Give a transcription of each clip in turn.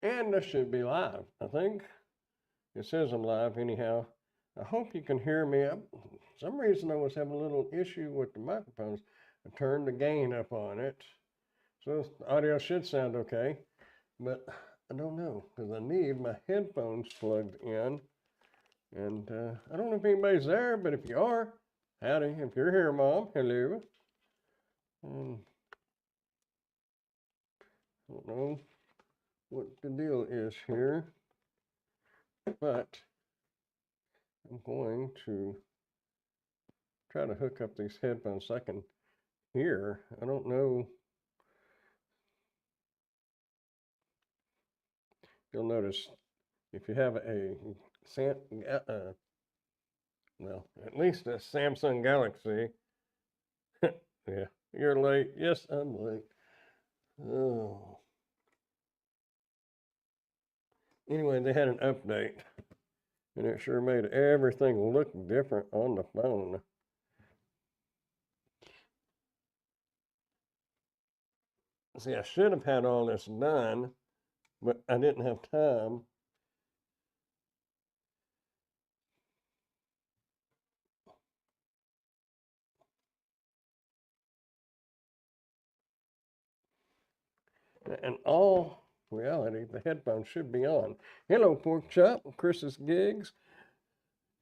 And this should be live, I think. It says I'm live anyhow. I hope you can hear me. For some reason I was having a little issue with the microphones. I turned the gain up on it. So the audio should sound okay. But I don't know because I need my headphones plugged in. And I don't know if anybody's there, but if you are, howdy. If you're here, Mom, hello. I don't know what the deal is here, but I'm going to try to hook up these headphones so I can hear. I don't know. You'll notice if you have a Sam, well, at least a Samsung Galaxy. Yeah, you're late. Yes, I'm late. Oh. Anyway, they had an update, and it sure made everything look different on the phone. See, I should have had all this done, but I didn't have time. In all reality, the headphones should be on. Hello, Pork Chop, Chris's Gigs,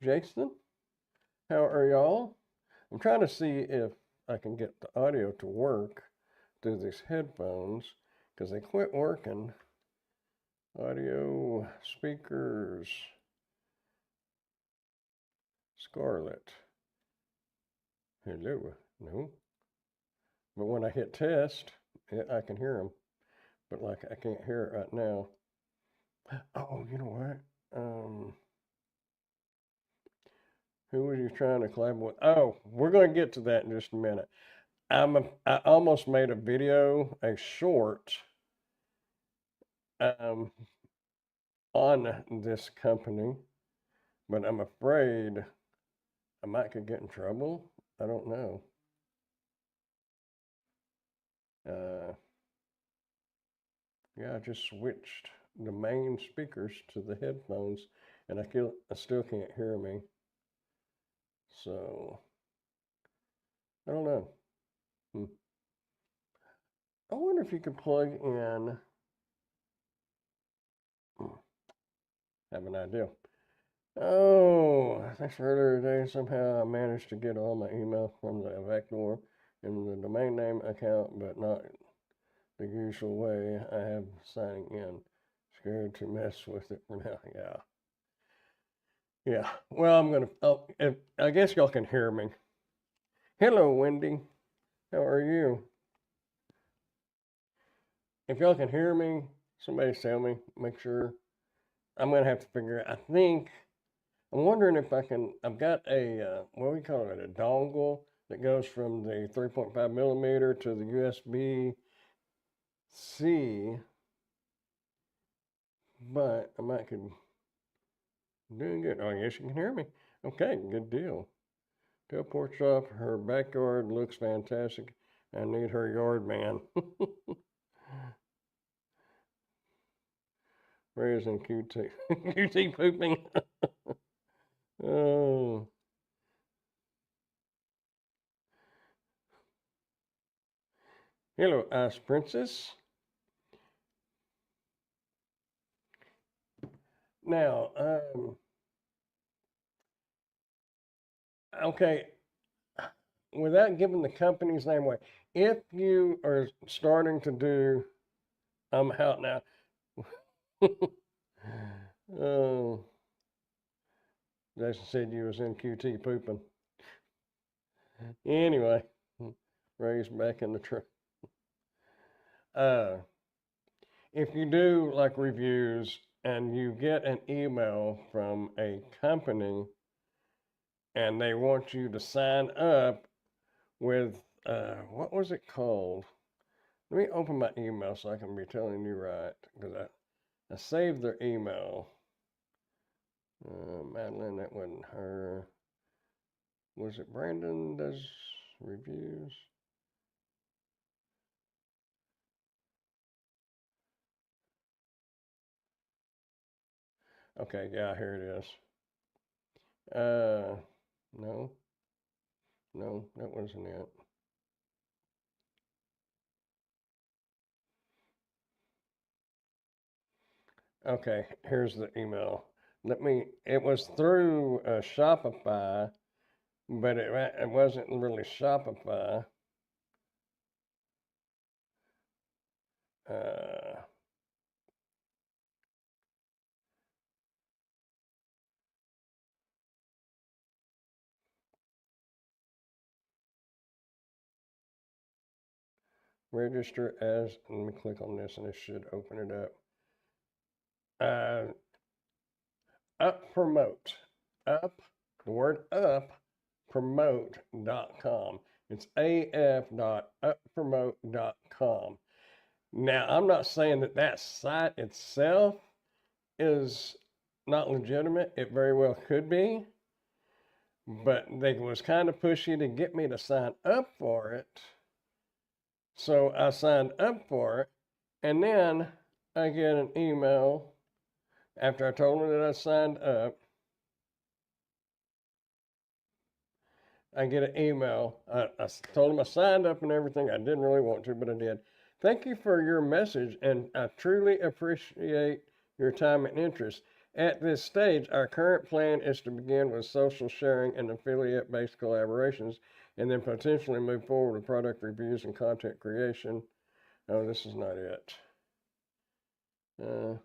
Jason. How are y'all? I'm trying to see if I can get the audio to work through these headphones because they quit working. Audio, speakers, Scarlett. Hello. No. But when I hit test, I can hear them. But like I can't hear it right now. Oh, you know what? Who was you trying to collab with? Oh, we're going to get to that in just a minute. I almost made a video, a short, um, on this company, but I'm afraid I might could get in trouble. I don't know. Yeah, I just switched the main speakers to the headphones, and I still can't hear me. So I don't know. Hmm. I wonder if you could plug in. Hmm, have an idea. Oh, thanks for earlier today. Somehow I managed to get all my email from the backdoor in the domain name account, but not the usual way I have signing in. Scared to mess with it for now. Yeah. Yeah. Well, I guess y'all can hear me. Hello, Wendy. How are you? If y'all can hear me, somebody tell me. Make sure. I'm gonna have to figure it. I'm wondering if I can. I've got a what do we call it? A dongle that goes from the 3.5 millimeter to the USB C, but I might could doing good. Oh, yes, you can hear me. Okay, good deal. Tell Pork Chop her backyard looks fantastic. I need her yard man. Raising QT, QT pooping. Oh, hello, Ice Princess. Now, okay, without giving the company's name away, if you are starting to do, I'm out now. Oh, Jason said you was in QT pooping. Anyway, Ray's back in the truck. Uh, if you do like reviews and you get an email from a company and they want you to sign up with what was it called? Let me open my email so I can be telling you right because I saved their email. Madeline, that wasn't her. Was it Brandon does reviews? Okay, yeah, here it is. No, no, that wasn't it. Okay, here's the email. It was through Shopify, but it wasn't really Shopify. Uh, Register as, let me click on this and it should open it up. Up Promote. Up, the word up, promote.com. It's af.uppromote.com. Now, I'm not saying that that site itself is not legitimate. It very well could be, but they was kind of pushy to get me to sign up for it. So I signed up for it, and then I get an email after I told them that I signed up. I get an email. I told them I signed up and everything. I didn't really want to, but I did. Thank you for your message, and I truly appreciate your time and interest. At this stage, our current plan is to begin with social sharing and affiliate based collaborations, and then potentially move forward with product reviews and content creation. Oh, this is not it. Uh,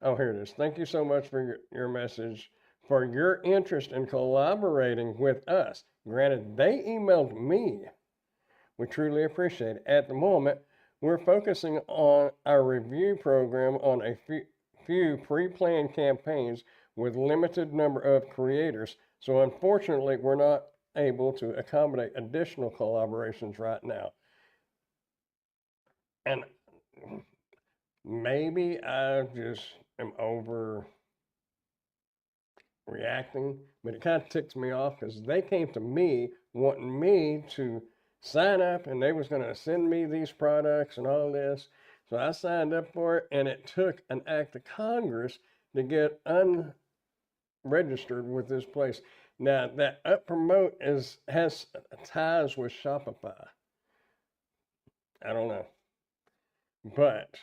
oh, here it is. Thank you so much for your message, for your interest in collaborating with us. Granted, they emailed me. We truly appreciate it. At the moment, we're focusing on our review program on a few pre-planned campaigns with limited number of creators. So unfortunately, we're not able to accommodate additional collaborations right now. And maybe I just am overreacting, but it kind of ticks me off because they came to me wanting me to sign up and they was going to send me these products and all this. So I signed up for it, and it took an act of Congress to get unregistered with this place. Now that Up Promote has ties with Shopify. I don't know, but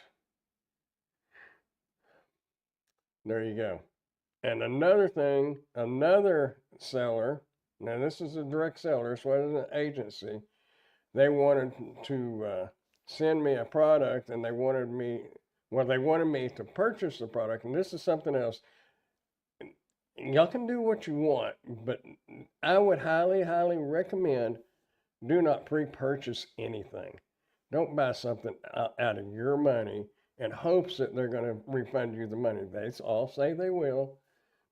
there you go. And another thing, another seller. Now this is a direct seller, so it isn't an agency. They wanted to send me a product, and they wanted me to purchase the product. And this is something else. Y'all can do what you want, but I would highly, highly recommend do not pre-purchase anything. Don't buy something out of your money in hopes that they're going to refund you the money. They all say they will,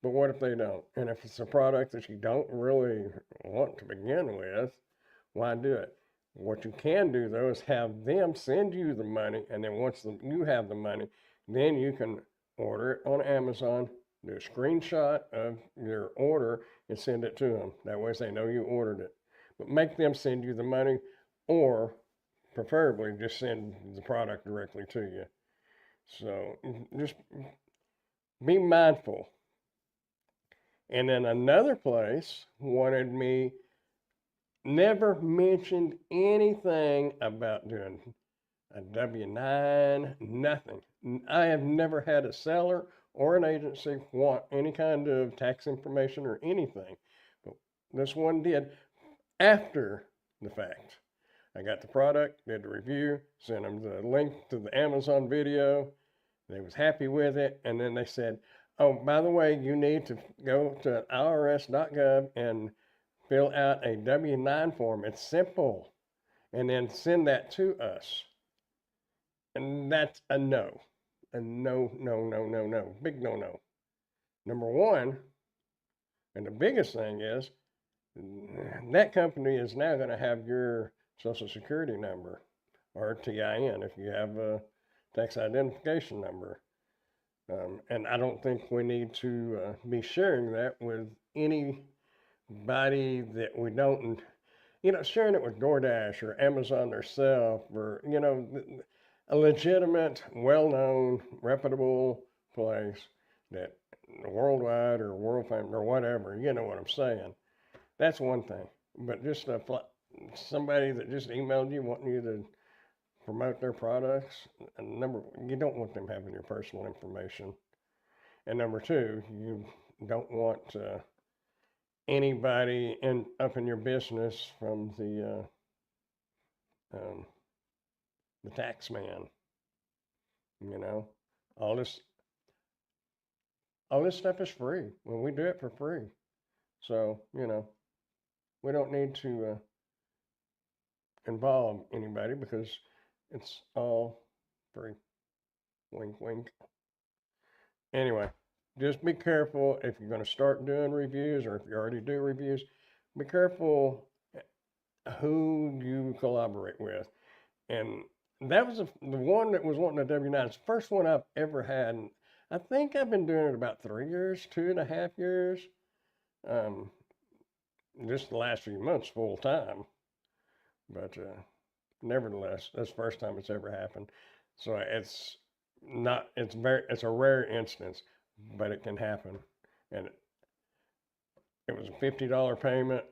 but what if they don't? And if it's a product that you don't really want to begin with, why do it? What you can do though is have them send you the money, and then once you have the money, then you can order it on Amazon, do a screenshot of your order, and send it to them. That way they know you ordered it. But make them send you the money, or preferably just send the product directly to you. So just be mindful. And then another place wanted me, never mentioned anything about doing a W-9, nothing. I have never had a seller or an agency want any kind of tax information or anything. But this one did after the fact. I got the product, did the review, sent them the link to the Amazon video. They was happy with it, and then they said, oh, by the way, you need to go to irs.gov and fill out a W-9 form. It's simple. And then send that to us. And that's a no. A no, no, no, no, no. Big no, no. Number one, and the biggest thing is, that company is now going to have your social security number or TIN if you have a tax identification number. And I don't think we need to be sharing that with anybody that we don't, sharing it with DoorDash or Amazon themselves, or, a legitimate, well known, reputable place. that worldwide or world fame or whatever, you know what I'm saying. That's one thing. But just somebody that just emailed you wanting you to promote their products, you don't want them having your personal information. And number two, you don't want anybody up in your business from um, the tax man. You know, all this all this stuff is free. When we do it for free, so we don't need to involve anybody because it's all free. Wink, wink. Anyway, just be careful if you're going to start doing reviews or if you already do reviews. Be careful who you collaborate with. And that was the one that was wanting a W-9. It's the first one I've ever had. And I think I've been doing it about 3 years, 2.5 years. Just the last few months full time. But nevertheless, that's the first time it's ever happened. So it's a rare instance, but it can happen. And it was a $50 payment.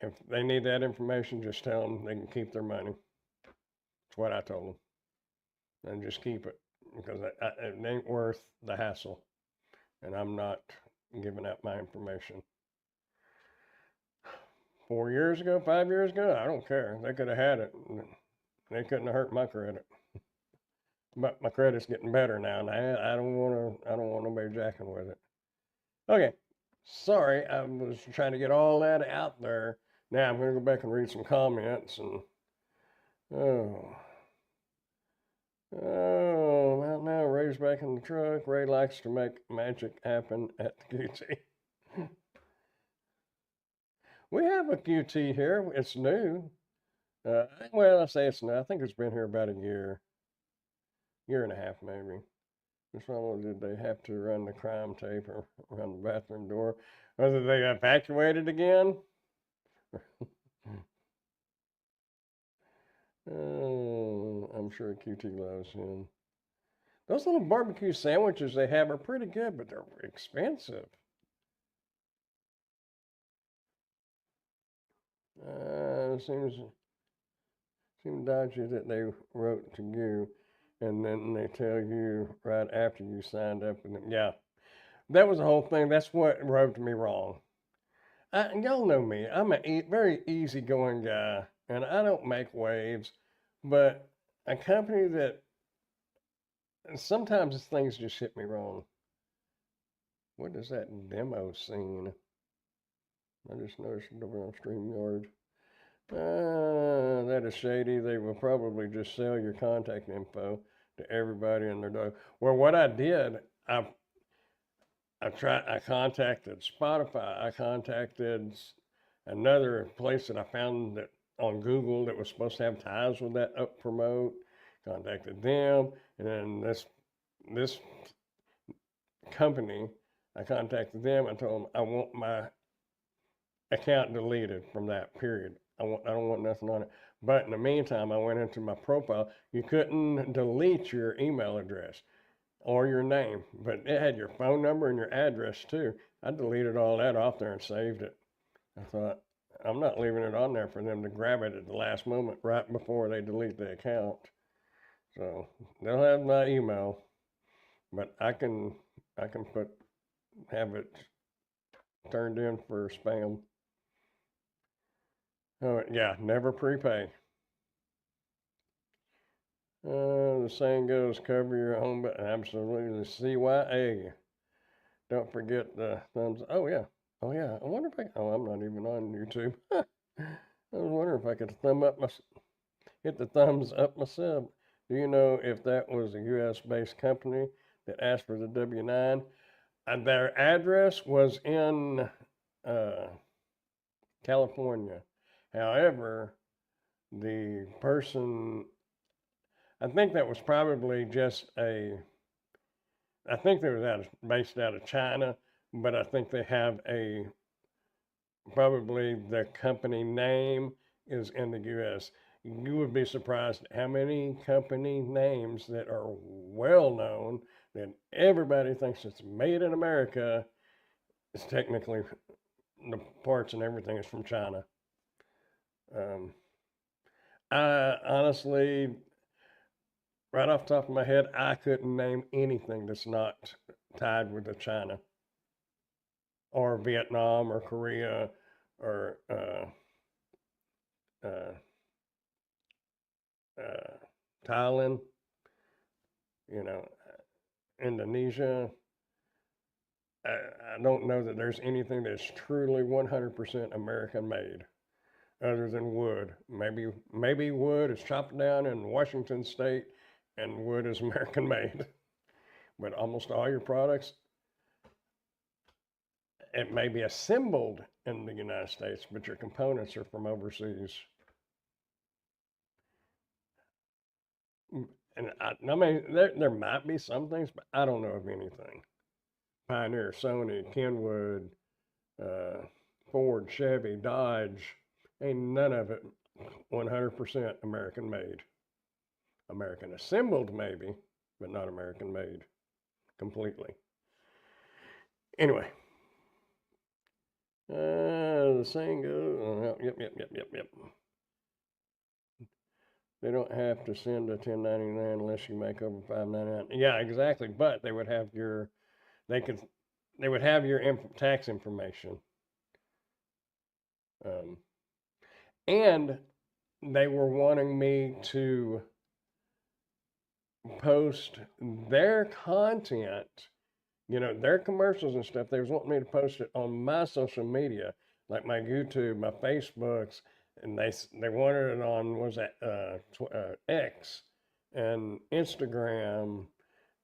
If they need that information, just tell them they can keep their money. That's what I told them. And just keep it because it ain't worth the hassle. And I'm not giving out my information. 4 years ago, 5 years ago, I don't care. They could have had it. They couldn't have hurt my credit. But my credit's getting better now, and I don't want nobody jacking with it. Okay, sorry, I was trying to get all that out there. Now I'm going to go back and read some comments and well, now Ray's back in the truck. Ray likes to make magic happen at the QT. We have a QT here. It's new. Well, I say it's new. I think it's been here about a year and a half maybe. This one, did they have to run the crime tape or run the bathroom door? Whether they evacuated again? Oh, I'm sure QT loves him. Those little barbecue sandwiches they have are pretty good, but they're expensive. Seems dodgy that they wrote to you and then they tell you right after you signed up with them. Yeah, that was the whole thing. That's what rubbed me wrong. Y'all know me. I'm a very easygoing guy, and I don't make waves. But a company that sometimes things just hit me wrong. What is that demo scene? I just noticed it over on StreamYard. That is shady. They will probably just sell your contact info to everybody and their dog. Well, what I did, I contacted Spotify. I contacted another place that I found that on Google that was supposed to have ties with that Up Promote. Contacted them, and then this company, I contacted them. I told them I want my account deleted from that period. I don't want nothing on it. But in the meantime, I went into my profile. You couldn't delete your email address or your name, but it had your phone number and your address too. I deleted all that off there and saved it. I thought, I'm not leaving it on there for them to grab it at the last moment right before they delete the account. So they'll have my email, but I can have it turned in for spam. Oh yeah, never prepay. The saying goes, cover your own, but absolutely CYA. Don't forget the thumbs. Oh yeah. I wonder if I'm not even on YouTube. I was wondering if I could hit the thumbs up myself. Do you know if that was a U.S.-based company that asked for the W-9? Their address was in California. However, the person, I think that was probably just I think they was based out of China, but I think they have probably the company name is in the U.S. You would be surprised how many company names that are well known that everybody thinks it's made in America is technically the parts and everything is from China. Um, I honestly, right off the top of my head, I couldn't name anything that's not tied with the China or Vietnam or Korea or uh, uh, Thailand, you know, Indonesia. I don't know that there's anything that's truly 100% American made other than wood. Maybe wood is chopped down in Washington State and wood is American made. But almost all your products, it may be assembled in the United States, but your components are from overseas. And I mean, there might be some things, but I don't know of anything. Pioneer, Sony, Kenwood, uh, Ford, Chevy, Dodge, ain't none of it 100% American made. American assembled, maybe, but not American made completely. Anyway, the saying goes, yep. They don't have to send a 1099 unless you make over 599. Yeah, exactly. But they would have your, they could, they would have your tax information. Um, and they were wanting me to post their content, their commercials and stuff. They was wanting me to post it on my social media, like my YouTube, my Facebooks, and they wanted it on what was that X and Instagram.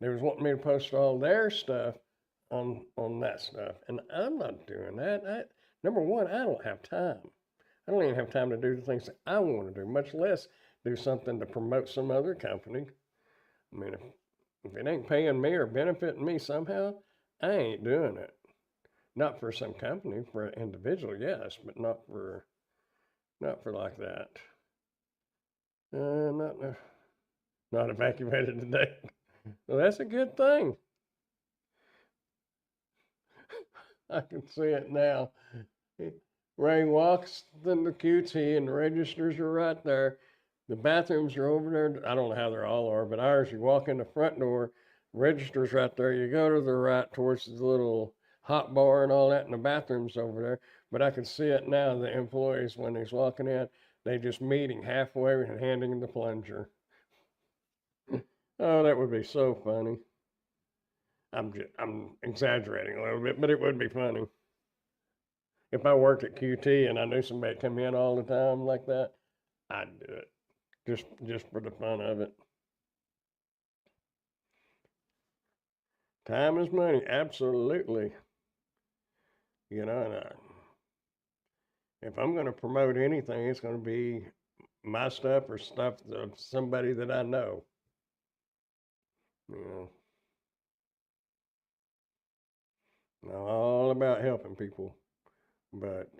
They was wanting me to post all their stuff on that stuff, and I'm not doing that. Number one, I don't have time. I don't even have time to do the things that I want to do, much less do something to promote some other company. I mean, if it ain't paying me or benefiting me somehow, I ain't doing it. Not for some company, for an individual, yes, but not for like that. Not evacuated today. Well, that's a good thing. I can see it now. Ray walks in the QT and the registers are right there. The bathrooms are over there. I don't know how they all are, but ours, you walk in the front door, registers right there. You go to the right towards the little hot bar and all that, and the bathrooms over there. But I can see it now. The employees, when he's walking in, they just meeting halfway and handing him the plunger. Oh, that would be so funny. I'm exaggerating a little bit, but it would be funny. If I worked at QT and I knew somebody come in all the time like that, I'd do it just for the fun of it. Time is money, absolutely. And if I'm going to promote anything, it's going to be my stuff or stuff of somebody that I know. You all about helping people, but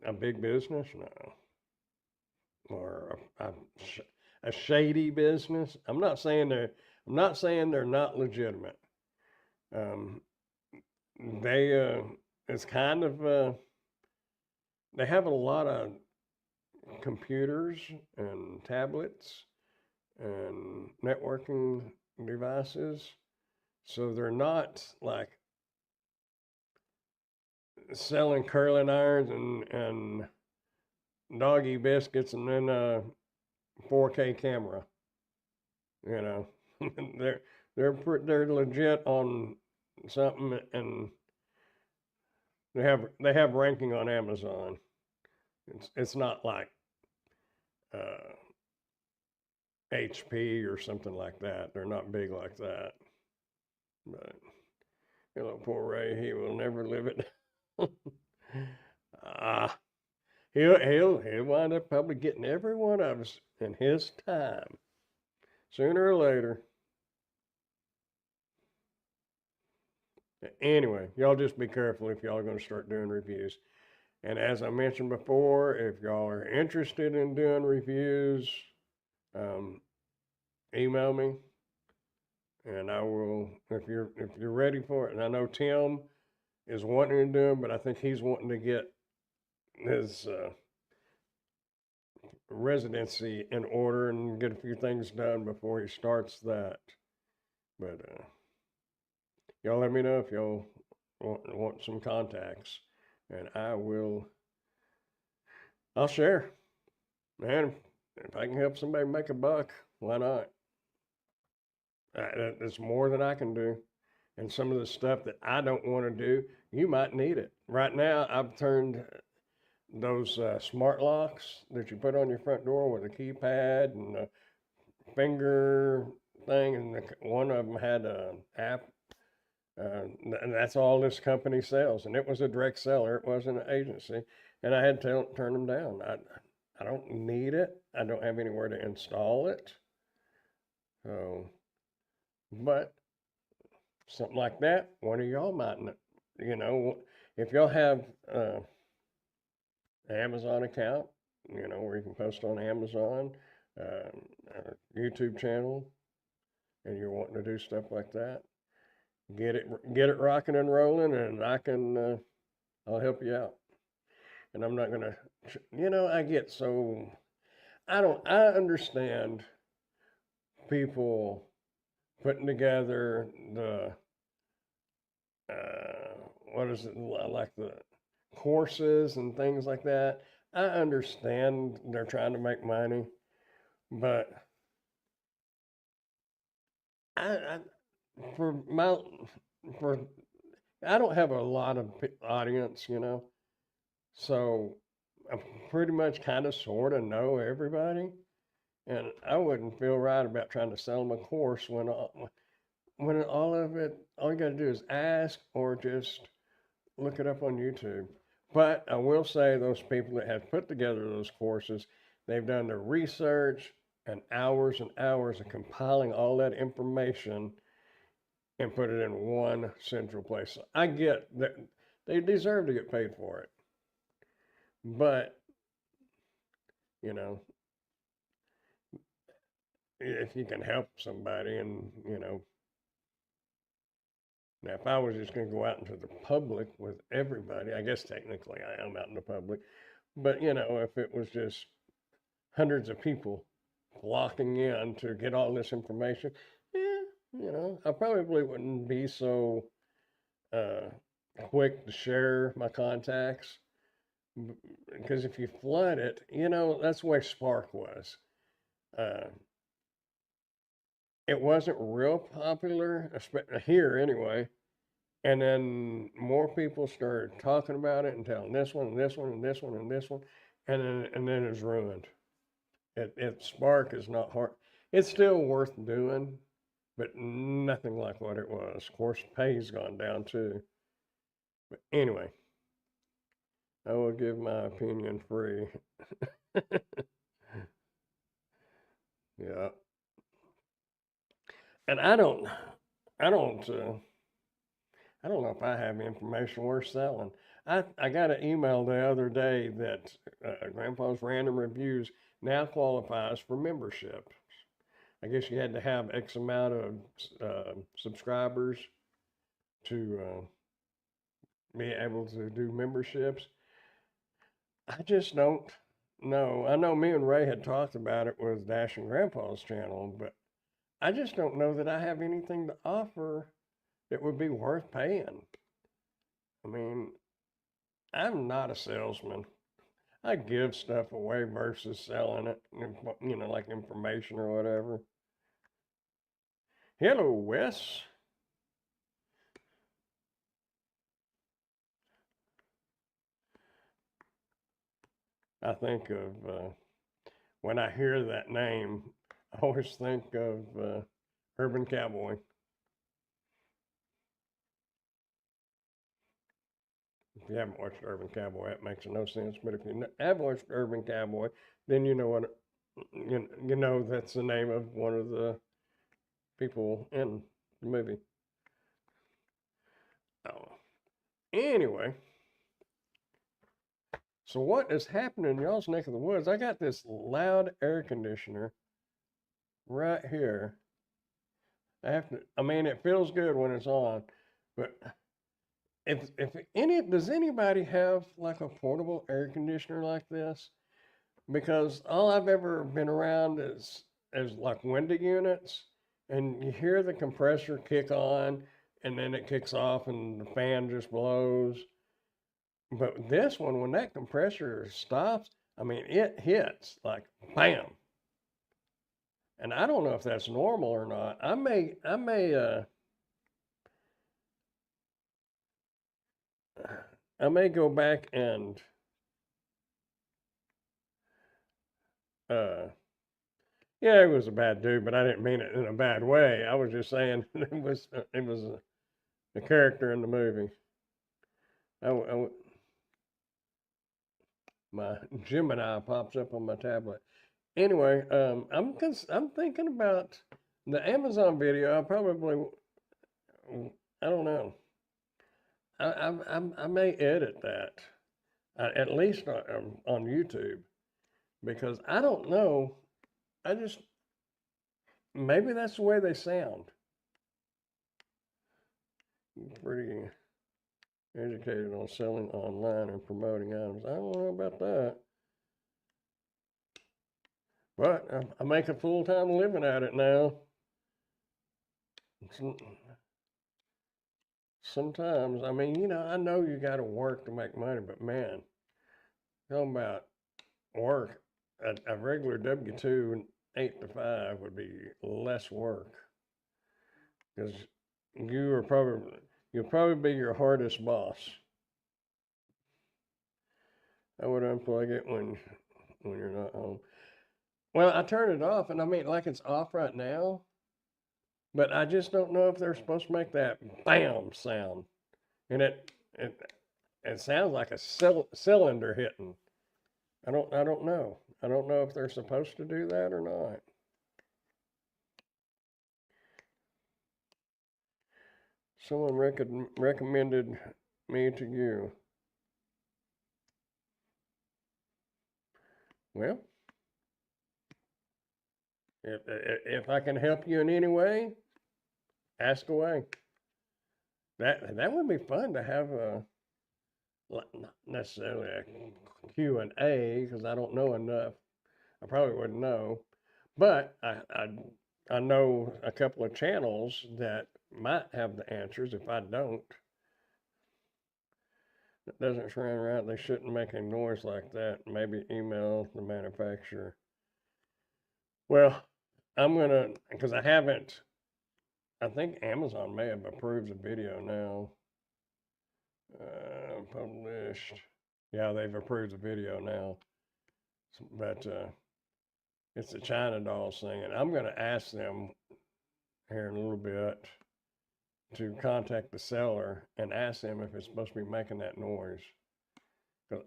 a big business, no, or a shady business. I'm not saying they're not legitimate. Um, it's kind of they have a lot of computers and tablets and networking devices, so they're not like selling curling irons and doggy biscuits and then a 4K camera. You know, they're they're legit on something, and they have ranking on Amazon. It's not like uh, HP or something like that. They're not big like that. But poor Ray, he will never live it. Ah, he'll wind up probably getting every one of us in his time, sooner or later. Anyway, y'all just be careful if y'all are going to start doing reviews. And as I mentioned before, if y'all are interested in doing reviews, um, email me, and I will. If you're ready for it, and I know Tim is wanting to do them, but I think he's wanting to get his residency in order and get a few things done before he starts that. But y'all let me know if y'all want some contacts, and I'll share. Man, if I can help somebody make a buck, why not? That's more than I can do. And some of the stuff that I don't want to do, you might need it. Right now, I've turned those smart locks that you put on your front door with a keypad and a finger thing, and one of them had an app. And that's all this company sells, and it was a direct seller. It wasn't an agency, and I had to turn them down. I don't need it. I don't have anywhere to install it. So, but something like that, one of y'all might, you know, if y'all have an Amazon account, where you can post on Amazon, a YouTube channel, and you're wanting to do stuff like that, get it rocking and rolling, and I'll help you out. And I'm not gonna, I get so I understand people putting together the what is it, like the courses and things like that. I understand they're trying to make money, but I for my for I don't have a lot of audience. So I pretty much kind of sort of know everybody, and I wouldn't feel right about trying to sell them a course when all you got to do is ask or just look it up on YouTube. But I will say those people that have put together those courses, they've done the research and hours of compiling all that information and put it in one central place. So I get that they deserve to get paid for it. But, you know, if you can help somebody and now if I was just going to go out into the public with everybody, I guess technically I am out in the public, but if it was just hundreds of people flocking in to get all this information, yeah, I probably wouldn't be so uh, quick to share my contacts because if you flood it, that's the way Spark was. Uh, it wasn't real popular here anyway, and then more people started talking about it and telling this one and this one and this one and this one, and then it's ruined. Spark is not hard. It's still worth doing, but nothing like what it was. Of course, pay's gone down too. But anyway, I will give my opinion free. Yeah, and I don't, I don't know if I have information worth selling. I got an email the other day that Grandpa's Random Reviews now qualifies for membership. I guess you had to have X amount of subscribers to be able to do memberships. I just don't know. I know me and Ray had talked about it with Dash and Grandpa's channel, but I just don't know that I have anything to offer that would be worth paying. I mean, I'm not a salesman. I give stuff away versus selling it, like information or whatever. Hello, Wes. I think of when I hear that name, I always think of Urban Cowboy. If you haven't watched Urban Cowboy, that makes no sense. But if you have watched Urban Cowboy, then you know what you know that's the name of one of the people in the movie. Oh, anyway, So what is happening in y'all's neck of the woods? I got this loud air conditioner right here. I mean, it feels good when it's on, but if does anybody have like a portable air conditioner like this? Because all I've ever been around is like window units, and you hear the compressor kick on, and then it kicks off, and the fan just blows. But this one, when that compressor stops, I mean, it hits like bam. And I don't know if that's normal or not. I may go back and uh, yeah, it was a bad dude, but I didn't mean it in a bad way. I was just saying it was a character in the movie. I, my Gemini pops up on my tablet. Anyway, I'm thinking about the Amazon video. I don't know. I may edit that at least on YouTube because I don't know. I just maybe that's the way they sound. Pretty educated on selling online and promoting items. I don't know about that. But I make a full-time living at it now. Sometimes, I mean, I know you got to work to make money, but man, talking about work, a regular W-2, 8 to 5 would be less work because you'll probably be your hardest boss. I would unplug it when you're not home. Well, I turn it off, and I mean, like it's off right now, but I just don't know if they're supposed to make that bam sound, and it sounds like a cylinder hitting. I don't know. I don't know if they're supposed to do that or not. Someone recommended me to you. Well, if I can help you in any way, ask away. That would be fun to have not necessarily a Q&A because I don't know enough. I probably wouldn't know, but I know a couple of channels that might have the answers. If I don't, it doesn't sound right. They shouldn't make a noise like that. Maybe email the manufacturer. Well, I'm gonna because I haven't. I think Amazon may have approved the video now. Published. Yeah, they've approved the video now. But it's the China doll singing. I'm going to ask them here in a little bit to contact the seller and ask them if it's supposed to be making that noise. Because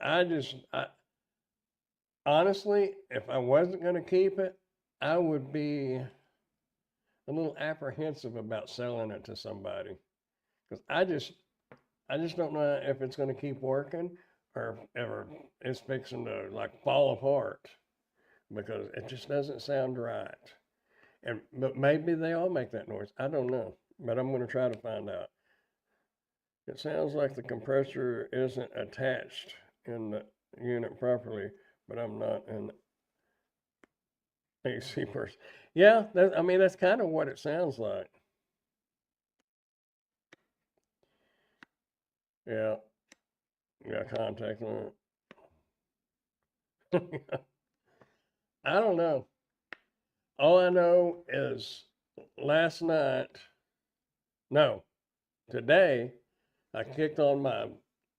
honestly, if I wasn't going to keep it, I would be a little apprehensive about selling it to somebody. Because I just don't know if it's going to keep working or ever it's fixing to like fall apart because it just doesn't sound right. But maybe they all make that noise. I don't know, but I'm going to try to find out. It sounds like the compressor isn't attached in the unit properly, but I'm not an AC person. Yeah, I mean that's kind of what it sounds like. Yeah, yeah, contact lint. I don't know. All I know is last night, no, today, I kicked on my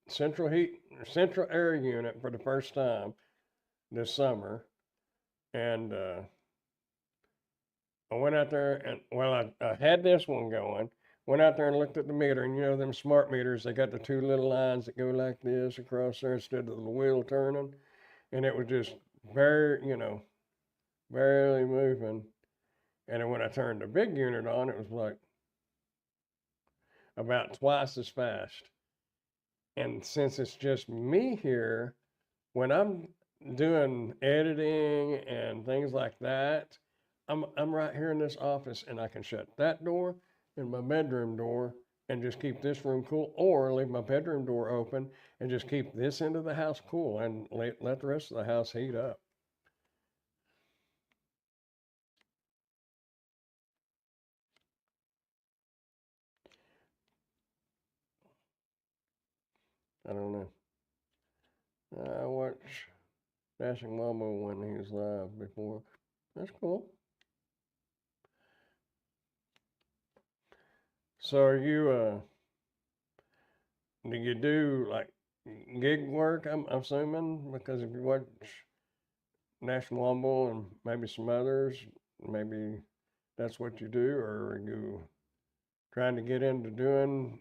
central air unit for the first time this summer, and I went out there and I had this one going. Went out there and looked at the meter, and them smart meters, they got the two little lines that go like this across there instead of the wheel turning, and it was just barely moving. And then when I turned the big unit on, it was like about twice as fast. And since it's just me here, when I'm doing editing and things like that, I'm right here in this office and I can shut that door and my bedroom door and just keep this room cool, or leave my bedroom door open and just keep this end of the house cool and let the rest of the house heat up. I don't know. I watched Dashing Mama when he was live before. That's cool. So are you do you do like gig work? I'm assuming, because if you watch National Womble and maybe some others, maybe that's what you do, or are you trying to get into doing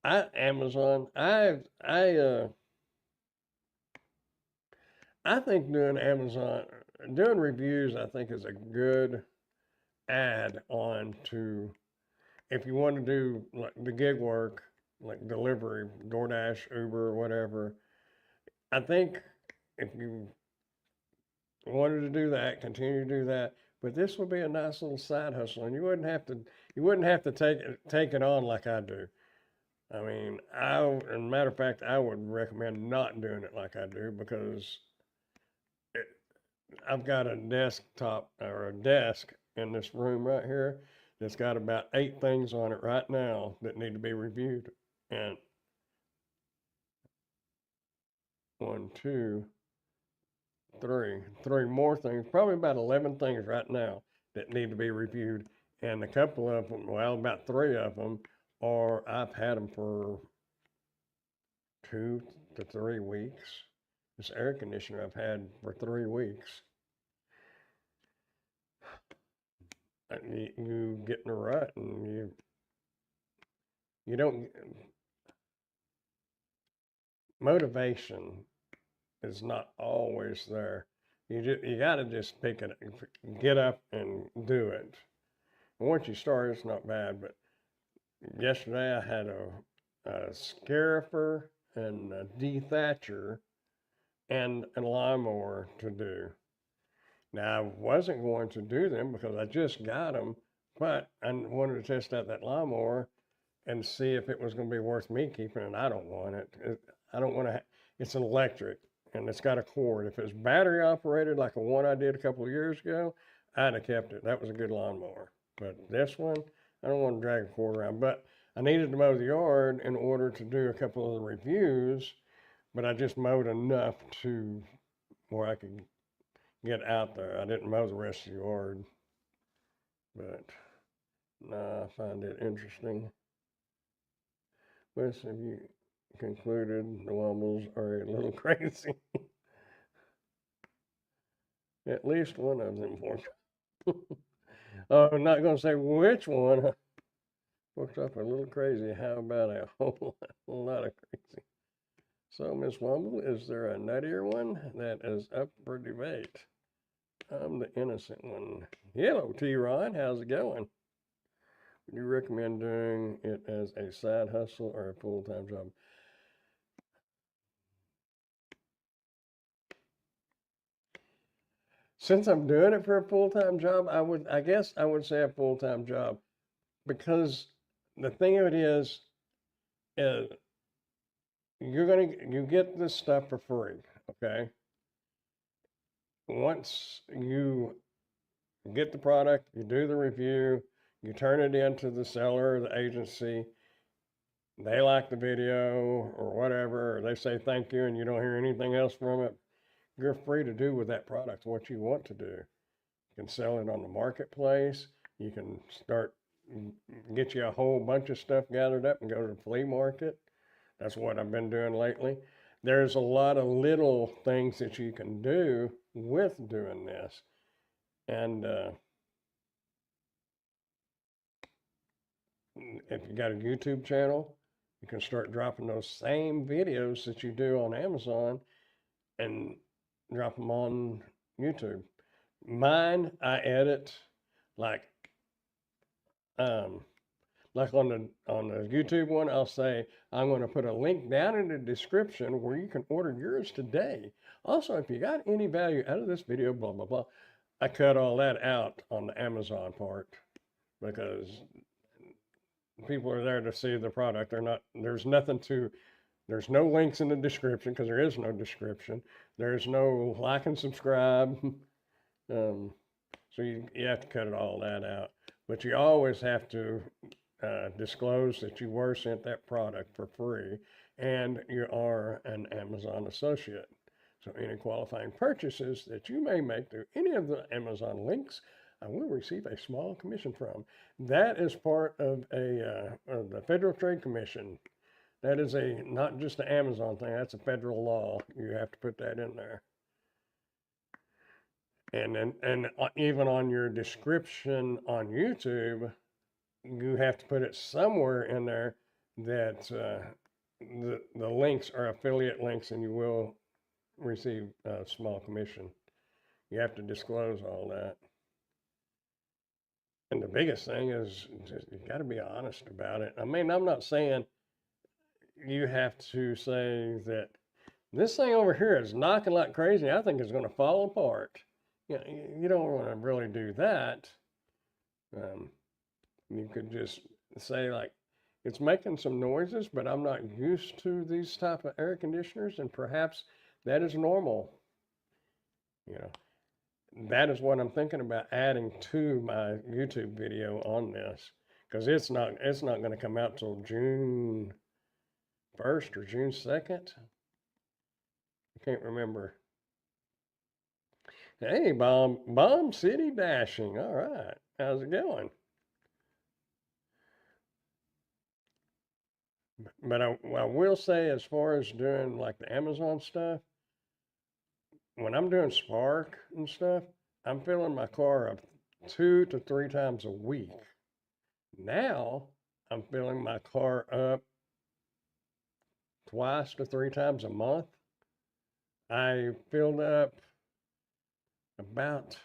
Amazon? I think doing Amazon, doing reviews, I think is a good add on to, if you want to do like the gig work, like delivery, DoorDash, Uber, whatever. I think if you wanted to do that, continue to do that. But this would be a nice little side hustle, and you wouldn't have to take it on like I do. I mean, as a matter of fact, I would recommend not doing it like I do, because it, I've got a desktop or a desk in this room right here that's got about 8 things on it right now that need to be reviewed, and one, two, three more things, probably about 11 things right now that need to be reviewed. And a couple of them, well, about 3 of them I've had them for 2 to 3 weeks. This air conditioner I've had for 3 weeks. You get in a rut and you don't, motivation is not always there. You got to just pick it, get up and do it. And once you start, it's not bad. But yesterday I had a scarifer and a dethatcher and a lawnmower to do. Now I wasn't going to do them because I just got them, but I wanted to test out that lawnmower and see if it was going to be worth me keeping. And I don't want it. I don't want to. It's an electric and it's got a cord. If it's battery operated like the one I did a couple of years ago, I'd have kept it. That was a good lawnmower. But this one, I don't want to drag a cord around. But I needed to mow the yard in order to do a couple of the reviews. But I just mowed enough to where I could get out there. I didn't mow the rest of the yard. But nah, I find it interesting. Wes, have you concluded the Wombles are a little crazy? At least one of them were. I'm not going to say which one. Worked up a little crazy. How about a whole lot of crazy? So, Miss Womble, is there a nuttier one that is up for debate? I'm the innocent one. Hello, T. Ron. How's it going? Would you recommend doing it as a side hustle or a full-time job? Since I'm doing it for a full-time job, I guess I would say a full-time job, because the thing of it is you get this stuff for free, okay? Once you get the product, you do the review, you turn it into the seller or the agency, they like the video or whatever, or they say thank you and you don't hear anything else from it, you're free to do with that product what you want to do. You can sell it on the marketplace. You can start, get you a whole bunch of stuff gathered up and go to the flea market. That's what I've been doing lately. There's a lot of little things that you can do with doing this. And if you got a YouTube channel, you can start dropping those same videos that you do on Amazon and drop them on YouTube. Mine, I edit like, um, Like on the YouTube one, I'll say I'm going to put a link down in the description where you can order yours today. Also, if you got any value out of this video, blah blah blah, I cut all that out on the Amazon part because people are there to see the product. They're not. There's no links in the description because there is no description. There's no like and subscribe. Um, so you have to cut all that out. But you always have to disclose that you were sent that product for free and you are an Amazon associate. So any qualifying purchases that you may make through any of the Amazon links, I will receive a small commission from. That is part of the Federal Trade Commission. That is not just an Amazon thing, that's a federal law. You have to put that in there. And even on your description on YouTube, you have to put it somewhere in there that the links are affiliate links and you will receive a small commission. You have to disclose all that. And the biggest thing is you got to be honest about it. I mean, I'm not saying you have to say that this thing over here is knocking like crazy. I think it's going to fall apart. You don't want to really do that. You could just say like, it's making some noises, but I'm not used to these type of air conditioners, and perhaps that is normal. That is what I'm thinking about adding to my YouTube video on this, because it's not going to come out till June 1st or June 2nd. I can't remember. Hey, Bomb City Dashing. All right. How's it going? But I will say, as far as doing like the Amazon stuff, when I'm doing Spark and stuff, I'm filling my car up 2 to 3 times a week. Now I'm filling my car up twice to 3 times a month. I filled up about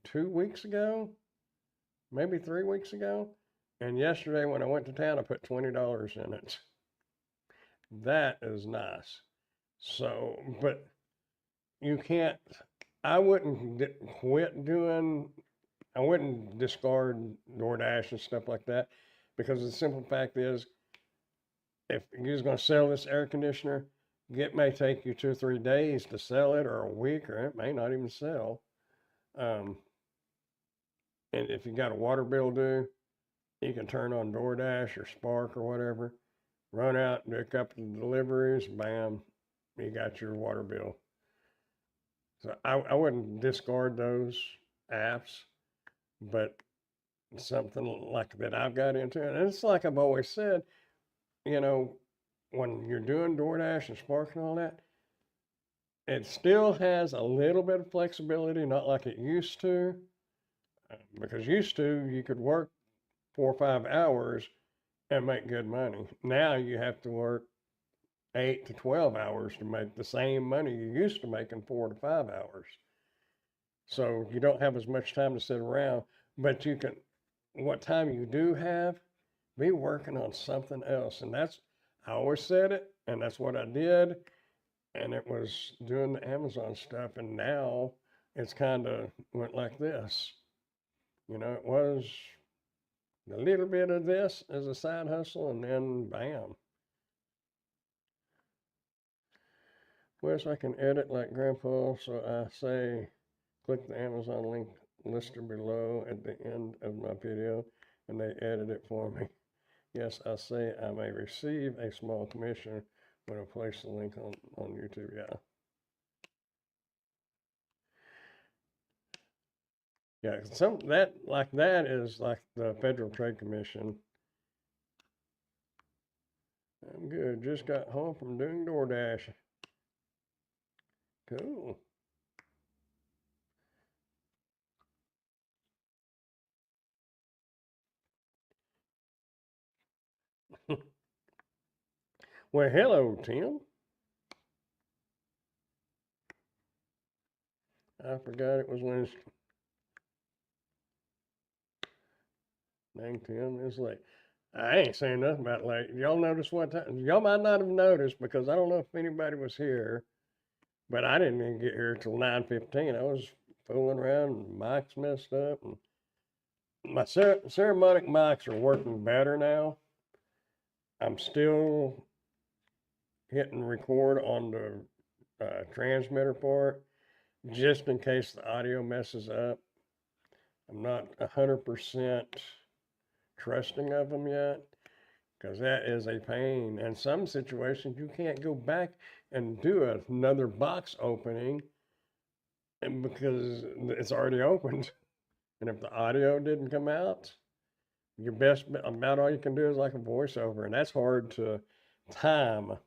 2 weeks ago, maybe 3 weeks ago. And yesterday when I went to town, I put $20 in it. That is nice. So, but you can't, I wouldn't I wouldn't discard DoorDash and stuff like that, because the simple fact is, if you're going to sell this air conditioner, it may take you 2 or 3 days to sell it, or a week, or it may not even sell. And if you got a water bill due, you can turn on DoorDash or Spark or whatever, run out, do a couple of deliveries, bam, you got your water bill. So I wouldn't discard those apps, but something like that I've got into it. And it's like I've always said, when you're doing DoorDash and Spark and all that, it still has a little bit of flexibility, not like it used to. Because used to, you could work 4 or 5 hours and make good money. Now you have to work 8 to 12 hours to make the same money you used to make in 4 to 5 hours. So you don't have as much time to sit around, but you can, what time you do have, be working on something else. And I always said it, and that's what I did. And it was doing the Amazon stuff. And now it's kind of went like this. It was a little bit of this as a side hustle, and then bam. Well, so I can edit like Grandpa, so I say, click the Amazon link lister below at the end of my video, and they edit it for me. Yes, I say I may receive a small commission when I place the link on YouTube. Yeah. Yeah, that is like the Federal Trade Commission. I'm good. Just got home from doing DoorDash. Cool. Well, hello, Tim. I forgot it was Wednesday. Dang, Tim, it's late. I ain't saying nothing about late. Y'all notice what time? Y'all might not have noticed because I don't know if anybody was here, but I didn't even get here till 9:15. I was fooling around and mics messed up. And my ceremonic mics are working better now. I'm still hitting record on the transmitter part just in case the audio messes up. I'm not 100% trusting of them yet because that is a pain. In some situations, you can't go back and do another box opening and because it's already opened. And if the audio didn't come out, your best about all you can do is like a voiceover, and that's hard to time.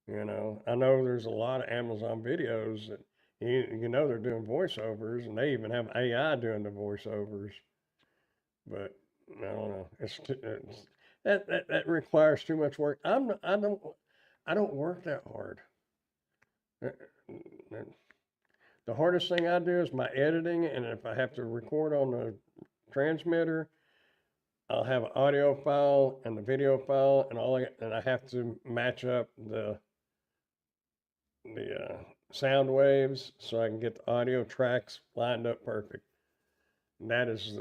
I know there's a lot of Amazon videos that they're doing voiceovers, and they even have AI doing the voiceovers. But I don't know. That requires too much work. I don't work that hard. Uh, uh, The hardest thing I do is my editing, and if I have to record on the transmitter, I'll have an audio file and the video file, and I have to match up the sound waves so I can get the audio tracks lined up perfect. And that is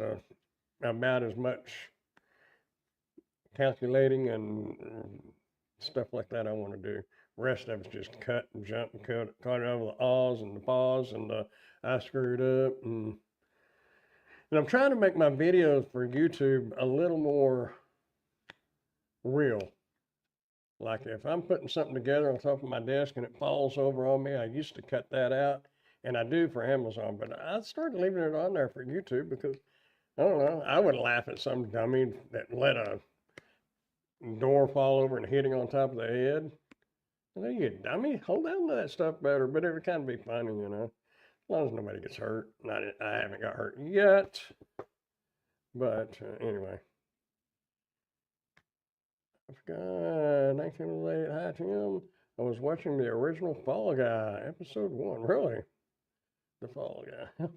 about as much calculating and stuff like that I want to do. The rest of it's just cut and jump and cut over the ahs and the pause and the I screwed up and I'm trying to make my videos for YouTube a little more real. Like if I'm putting something together on top of my desk and it falls over on me, I used to cut that out, and I do for Amazon, but I started leaving it on there for YouTube because I don't know. I would laugh at some dummy that let a door fall over and hitting on top of the head. You dummy, hold on to that stuff better. But it would kind of be funny. As long as nobody gets hurt. I haven't got hurt yet. But anyway. I forgot. 1908. Hi, Tim. I was watching the original Fall Guy, episode 1. Really? The Fall Guy.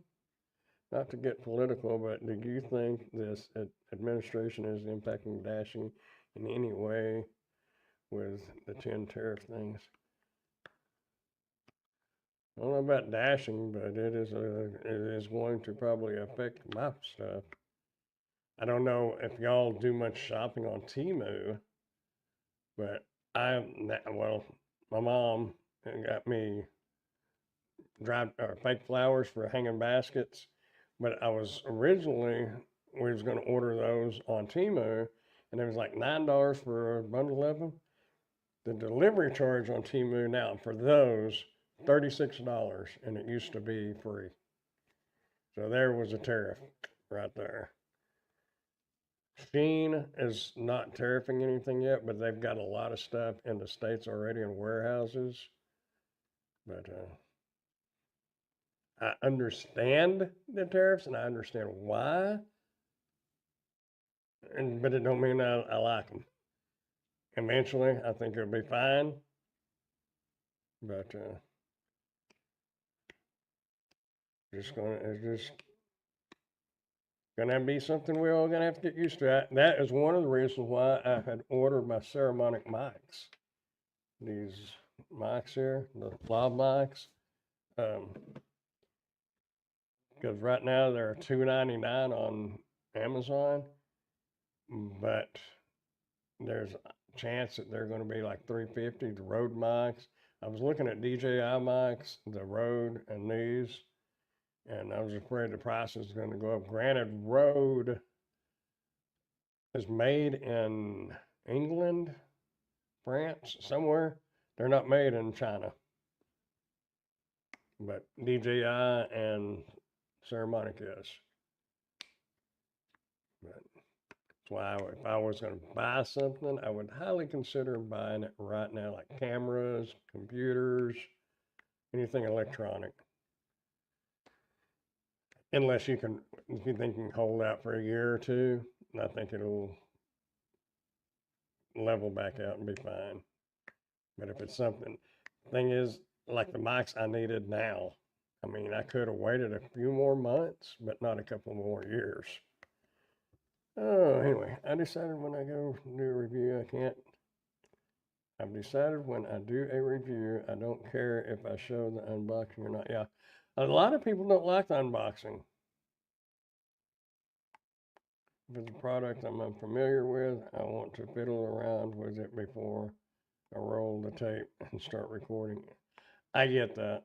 Not to get political, but do you think this administration is impacting dashing in any way with the 10 tariff things? I don't know about dashing, but it is going to probably affect my stuff. I don't know if y'all do much shopping on Temu, but my mom got me fake flowers for hanging baskets, but we was going to order those on Temu, and it was like $9 for a bundle of them. The delivery charge on Temu now for those $36, and it used to be free. So there was a tariff right there. Shein is not tariffing anything yet, but they've got a lot of stuff in the States already in warehouses. But I understand the tariffs and I understand why, but it don't mean I like them. Eventually, I think it'll be fine, but it's just gonna be something we're all gonna have to get used to. That is one of the reasons why I had ordered my ceremonic mics. These mics here, the lav mics, because right now they're $2.99 on Amazon, but there's a chance that they're going to be like $3.50. The Rode mics. I was looking at DJI mics, the Rode, and these, and I was afraid the price is going to go up. Granted, Rode is made in England, France, somewhere. They're not made in China, but DJI and Ceremonic is. But that's why if I was going to buy something, I would highly consider buying it right now, like cameras, computers, anything electronic. Unless if you think you can hold out for a year or two, I think it'll level back out and be fine. But if it's something, thing is, like the mics I needed now. I mean, I could have waited a few more months, but not a couple more years. Oh, anyway, I decided when I go do a review, I've decided when I do a review, I don't care if I show the unboxing or not. Yeah, a lot of people don't like the unboxing. If it's a product I'm unfamiliar with, I want to fiddle around with it before I roll the tape and start recording. I get that.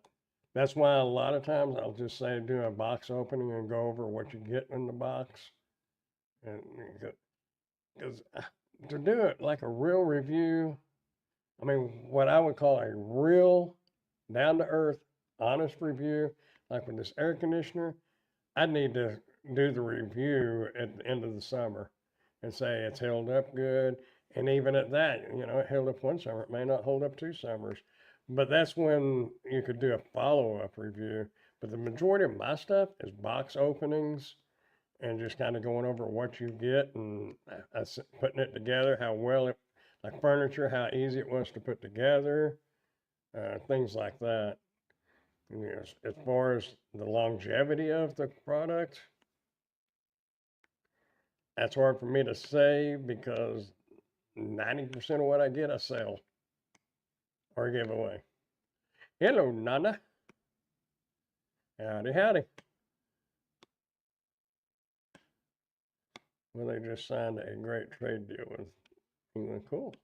That's why a lot of times I'll just say do a box opening and go over what you get in the box. And because to do it like a real review, I mean, what I would call a real down to earth, honest review, like with this air conditioner, I need to do the review at the end of the summer and say it's held up good. And even at that, it held up one summer. It may not hold up 2 summers. But that's when you could do a follow up review. But the majority of my stuff is box openings and just kind of going over what you get and putting it together, how well it, like furniture, how easy it was to put together, things like that. As far as the longevity of the product, that's hard for me to say because 90% of what I get, I sell or give away. Hello, Nana. Howdy, howdy. Well, they just signed a great trade deal with England. Cool.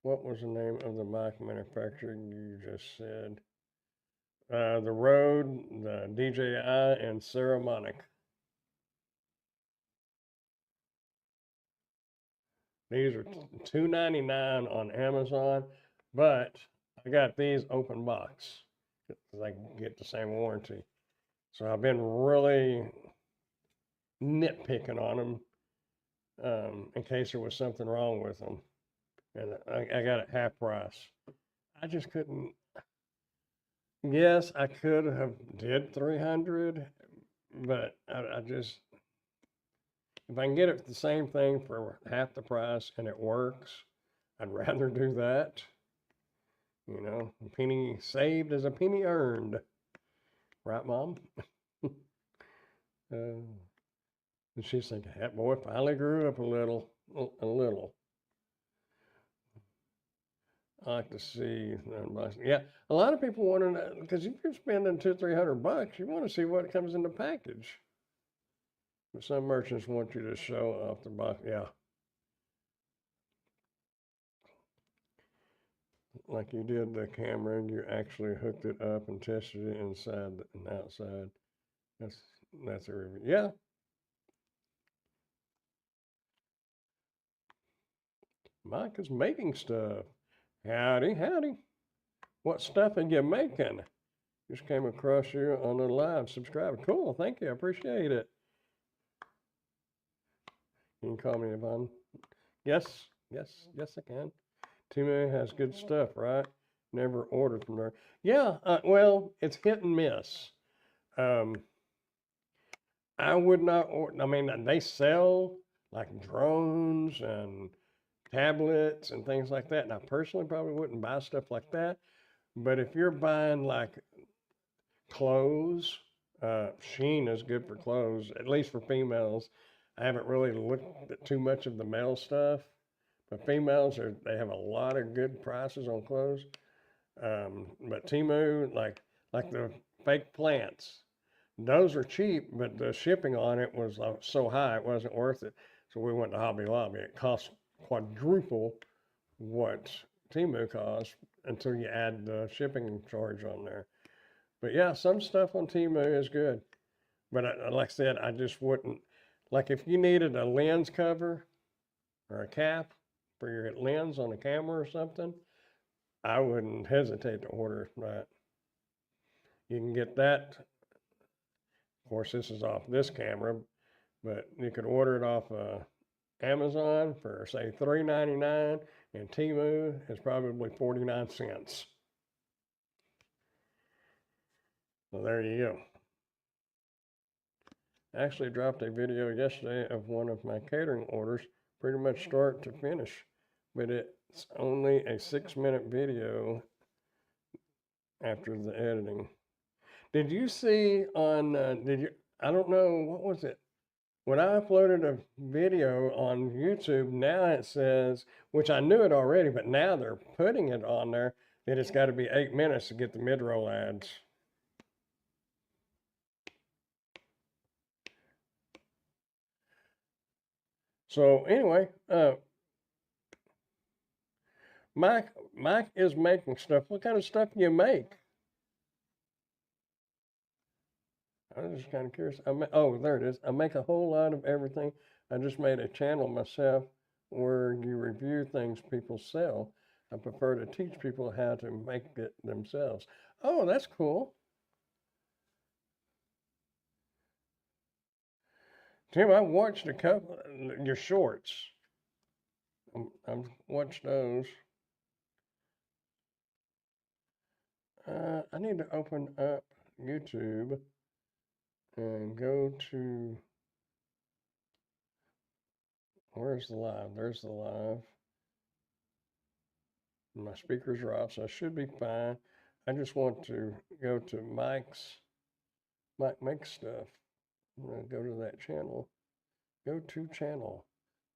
What was the name of the mic manufacturer you just said? The Rode, the DJI, and Saramonic. These are $2.99 on Amazon, but I got these open box because I get the same warranty. So I've been really nitpicking on them in case there was something wrong with them, and I got it half price. I just couldn't. Yes, I could have did 300, but I just if I can get it the same thing for half the price and it works, I'd rather do that. A penny saved is a penny earned. Right, Mom? And she's thinking, that boy finally grew up a little. A little. I like to see the unboxing. Yeah, a lot of people want to know, because if you're spending $200-300, you want to see what comes in the package. But some merchants want you to show off the box. Yeah. Like you did the camera and you actually hooked it up and tested it inside and outside. That's a review. Yeah. Mike is making stuff. Howdy, howdy. What stuff are you making? Just came across you on the live. Subscribe. Cool. Thank you. I appreciate it. You can call me Yvonne. Yes. Yes, I can. Temu has good stuff, right? Never ordered from there. Yeah. Well, it's hit and miss. I would not order. I mean, they sell like drones and tablets and things like that. And I personally probably wouldn't buy stuff like that. But if you're buying like clothes, Shein is good for clothes, at least for females. I haven't really looked at too much of the male stuff, but females they have a lot of good prices on clothes. But Temu, like the fake plants, those are cheap, but the shipping on it was so high it wasn't worth it. So we went to Hobby Lobby. It cost quadruple what Temu costs until you add the shipping charge on there. But yeah, some stuff on Temu is good. But like I said, I just wouldn't, like if you needed a lens cover or a cap for your lens on a camera or something, I wouldn't hesitate to order that. You can get that. Of course, this is off this camera, but you could order it off Amazon for say $3.99, and Temu is probably 49 cents. So there you go. I actually dropped a video yesterday of one of my catering orders, pretty much start to finish, but it's only a 6-minute video after the editing. Did you see on, I don't know, what was it? when I uploaded a video on YouTube, now it says, which I knew it already, but now they're putting it on there that it's got to be 8 minutes to get the mid-roll ads. So anyway, Mike is making stuff. What kind of stuff do you make? I'm just kind of curious. Oh, there it is. I make a whole lot of everything. I just made a channel myself where you review things people sell. I prefer to teach people how to make it themselves. Oh, that's cool. Tim, I watched a couple your shorts. I've watched those. I need to open up YouTube and go to, where's the live? There's the live. My speakers are off, so I should be fine. I just want to go to Mike Makes Stuff. I'm gonna go to that channel. Go to channel.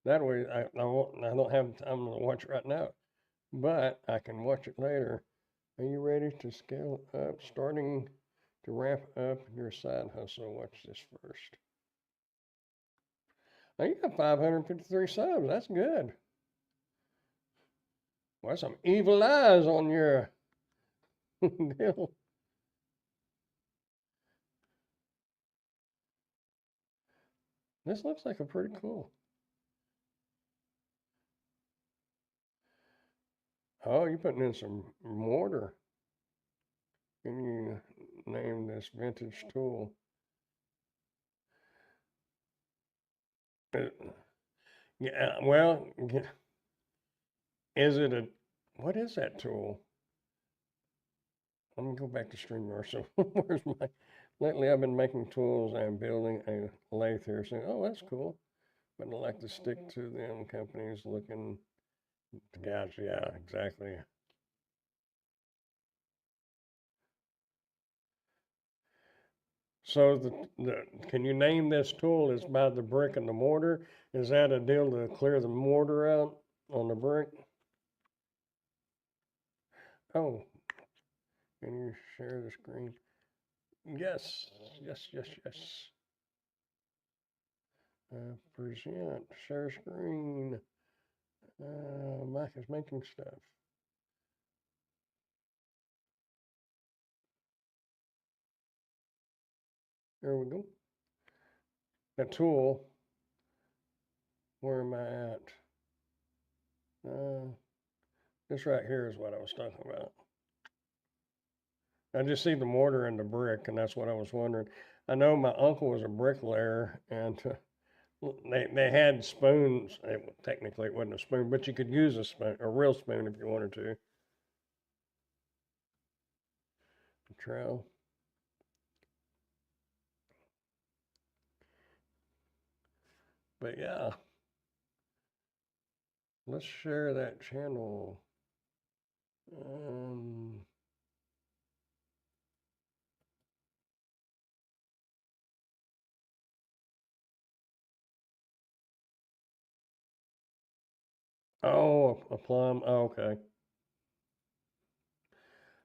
That way I don't have time to watch it right now, but I can watch it later. Are you ready to scale up? Starting to ramp up your side hustle. Watch this first. Now you got 553 subs. That's good. Well, some evil eyes on your deal. This looks like a pretty cool. Oh, you're putting in some mortar. Can you name this vintage tool? Yeah, well, is it a, what is that tool? Let me go back to StreamYard. So where's my, lately I've been making tools and building a lathe here. Saying, oh, that's cool. But I like to stick to them companies looking, guys, yeah, exactly. So can you name this tool? It's by the brick and the mortar. Is that a deal to clear the mortar out on the brick? Oh, can you share the screen? Yes, yes, yes, yes. Present, share screen. Mike is making stuff. There we go. The tool. Where am I at? This right here is what I was talking about. I just see the mortar and the brick, and that's what I was wondering. I know my uncle was a bricklayer, and they had spoons. Technically, it wasn't a spoon, but you could use a spoon, a real spoon, if you wanted to. Trowel. But yeah, let's share that channel. Um, oh, a plum. Oh, okay.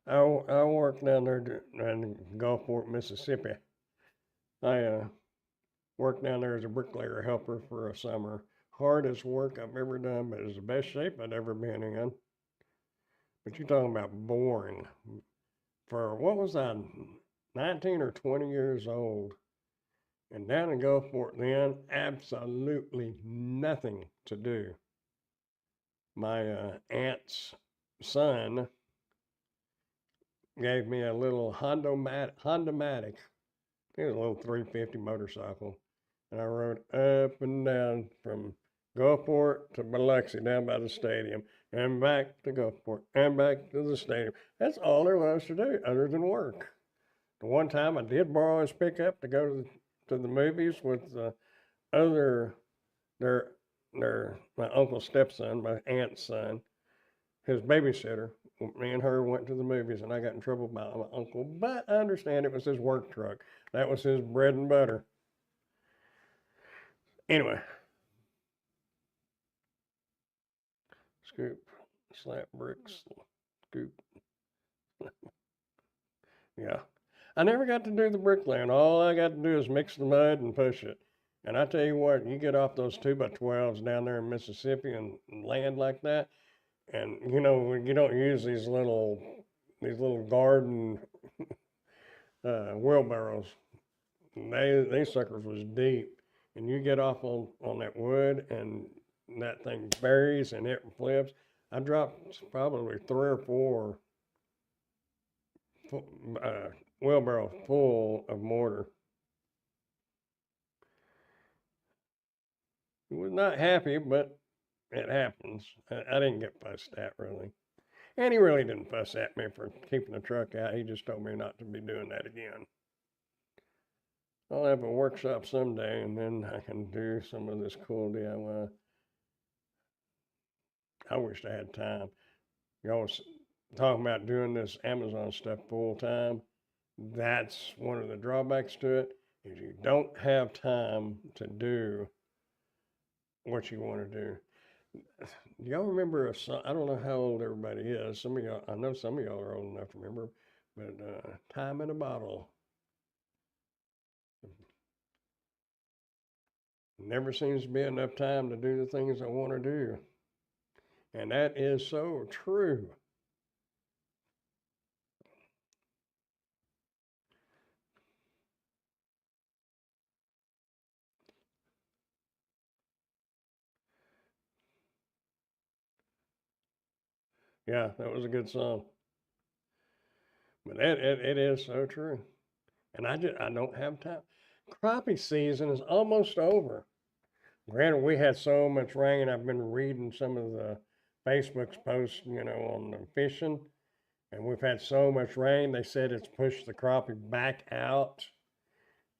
I work down there in Gulfport, Mississippi. I worked down there as a bricklayer helper for a summer. Hardest work I've ever done, but it's the best shape I've ever been in. But you're talking about boring. For what was I, 19 or 20 years old, and down in Gulfport then, absolutely nothing to do. My aunt's son gave me a little Honda-Matic. It was a little 350 motorcycle. And I rode up and down from Gulfport to Biloxi down by the stadium and back to Gulfport and back to the stadium. That's all there was to do other than work. The one time I did borrow his pickup to go to the movies with the other, their, my uncle's stepson, my aunt's son, his babysitter. Me and her went to the movies, and I got in trouble by my uncle. But I understand it was his work truck. That was his bread and butter. Anyway, scoop, slap bricks, scoop. Yeah. I never got to do the bricklaying. All I got to do is mix the mud and push it. And I tell you what, you get off those 2x12s down there in Mississippi and land like that, and you don't use these little garden wheelbarrows. They suckers was deep, and you get off on that wood, and that thing buries and it flips. I dropped probably 3 or 4 uh, wheelbarrows full of mortar. I was not happy, but it happens. I didn't get fussed at really. And he really didn't fuss at me for keeping the truck out. He just told me not to be doing that again. I'll have a workshop someday, and then I can do some of this cool DIY. I wish I had time. Y'all was talking about doing this Amazon stuff full time. That's one of the drawbacks to it, is you don't have time to do what you want to do. Do y'all remember a song? I don't know how old everybody is. Some of y'all, I know some of y'all are old enough to remember, but Time in a Bottle. Never seems to be enough time to do the things I want to do. And that is so true. Yeah, that was a good song. But it is so true. And I don't have time. Crappie season is almost over. Granted, we had so much rain. I've been reading some of the Facebook's posts, on the fishing, and we've had so much rain. They said it's pushed the crappie back out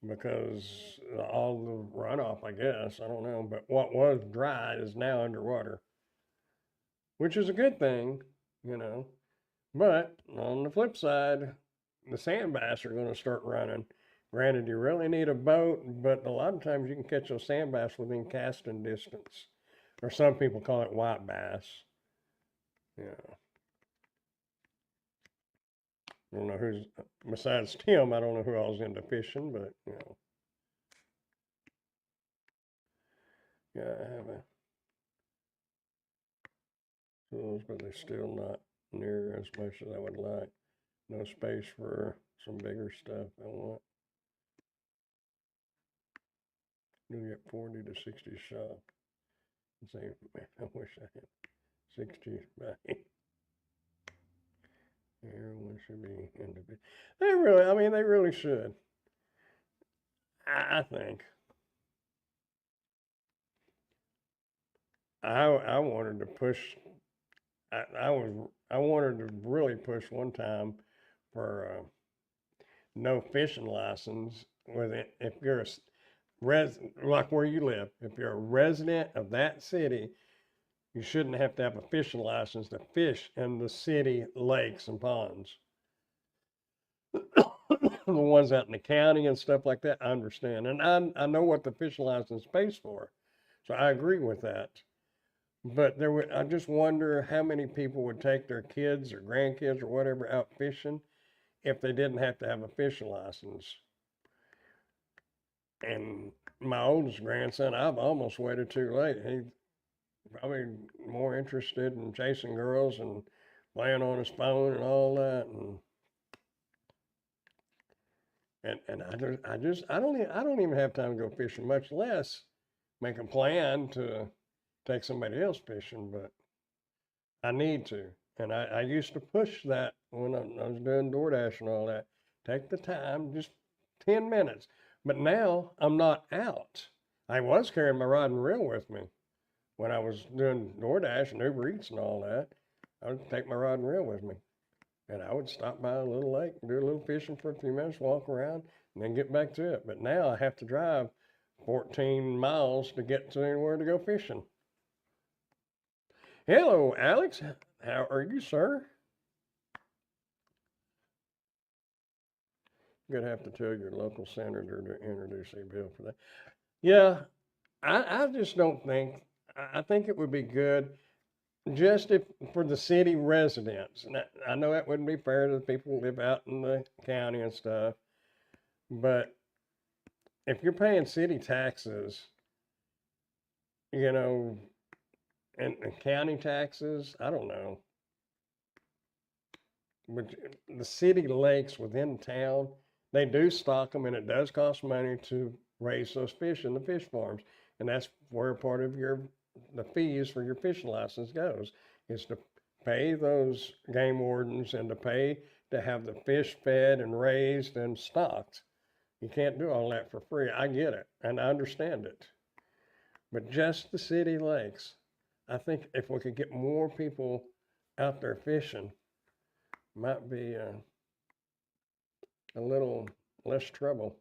because all the runoff, I guess. I don't know. But what was dry is now underwater, which is a good thing, you know. But on the flip side, the sand bass are going to start running. Granted, you really need a boat, but a lot of times you can catch those sand bass within casting distance, or some people call it white bass. Yeah, I don't know who's besides Tim. I don't know who else is into fishing, but yeah, I have a tools, but they're still not near as much as I would like. No space for some bigger stuff I want. You get 40 to 60 shot. Say, man, I wish I had 60 back. Everyone should be independent. They really should. I think. I wanted to push. I wanted to really push one time for no fishing license with it. If you're a like where you live, if you're a resident of that city, you shouldn't have to have a fishing license to fish in the city lakes and ponds. The ones out in the county and stuff like that, I understand. And I know what the fishing license pays for. So I agree with that. But I just wonder how many people would take their kids or grandkids or whatever out fishing if they didn't have to have a fishing license. And my oldest grandson, I've almost waited too late. He probably more interested in chasing girls and playing on his phone and all that. And I don't even have time to go fishing, much less make a plan to take somebody else fishing. But I need to, and I used to push that when I was doing DoorDash and all that. Take the time, just 10 minutes. But now I'm not out. I was carrying my rod and reel with me when I was doing DoorDash and Uber Eats and all that. I would take my rod and reel with me. And I would stop by a little lake, do a little fishing for a few minutes, walk around, and then get back to it. But now I have to drive 14 miles to get to anywhere to go fishing. Hello, Alex. How are you, sir? You're going to have to tell your local senator to introduce a bill for that. Yeah, I just don't think, I think it would be good just if for the city residents. And I know that wouldn't be fair to the people who live out in the county and stuff, but if you're paying city taxes, you know, and county taxes, I don't know, but the city lakes within town, they do stock them, and it does cost money to raise those fish in the fish farms, and that's where part of your the fees for your fishing license goes, is to pay those game wardens and to pay to have the fish fed and raised and stocked. You can't do all that for free. I get it and I understand it. But just the city lakes, I think if we could get more people out there fishing, might be a little less trouble.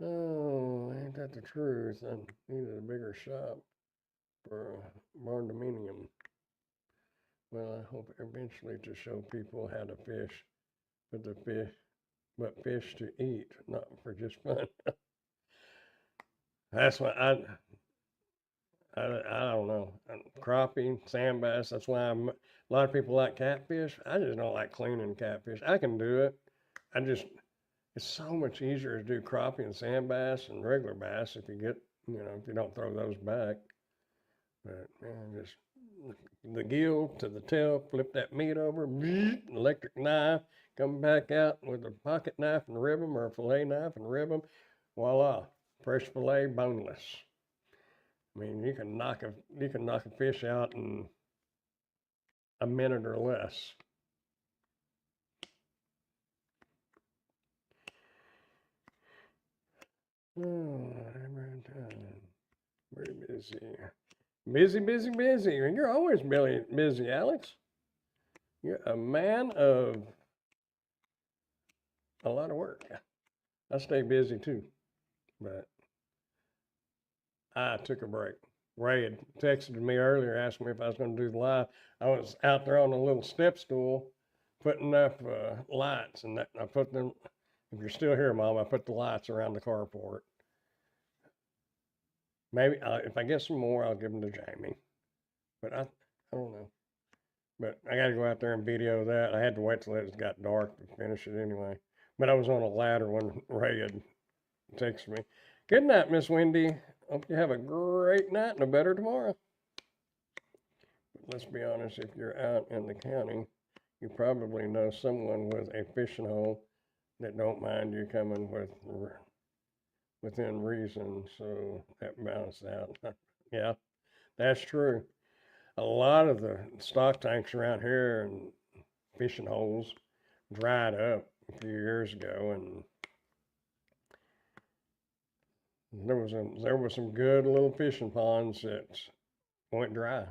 Oh, ain't that the truth? I needed a bigger shop for barndominium. Well, I hope eventually to show people how to fish, but fish to eat, not for just fun. That's what I don't know. Crappie, sand bass. That's why a lot of people like catfish. I just don't like cleaning catfish. I can do it. I just it's so much easier to do crappie and sand bass and regular bass if you get if you don't throw those back. But man, just the gill to the tail, flip that meat over, electric knife, come back out with a pocket knife and rib them, or a fillet knife and rib them. Voila, fresh fillet, boneless. I mean, you can knock a fish out in a minute or less. Oh, very busy. Busy, busy, busy. You're always busy, Alex. You're a man of a lot of work. I stay busy too, but I took a break. Ray had texted me earlier, asked me if I was going to do the live. I was out there on a little step stool putting up lights, and I put them. If you're still here, Mom, I put the lights around the carport. Maybe if I get some more, I'll give them to Jamie. But I don't know. But I got to go out there and video that. I had to wait till it got dark to finish it anyway. But I was on a ladder when Ray had texted me. Good night, Miss Wendy. Hope you have a great night and a better tomorrow. But let's be honest, if you're out in the county, you probably know someone with a fishing hole that don't mind you coming within reason, so that balances out. Yeah, that's true. A lot of the stock tanks around here and fishing holes dried up a few years ago, and there was some good little fishing ponds that went dry.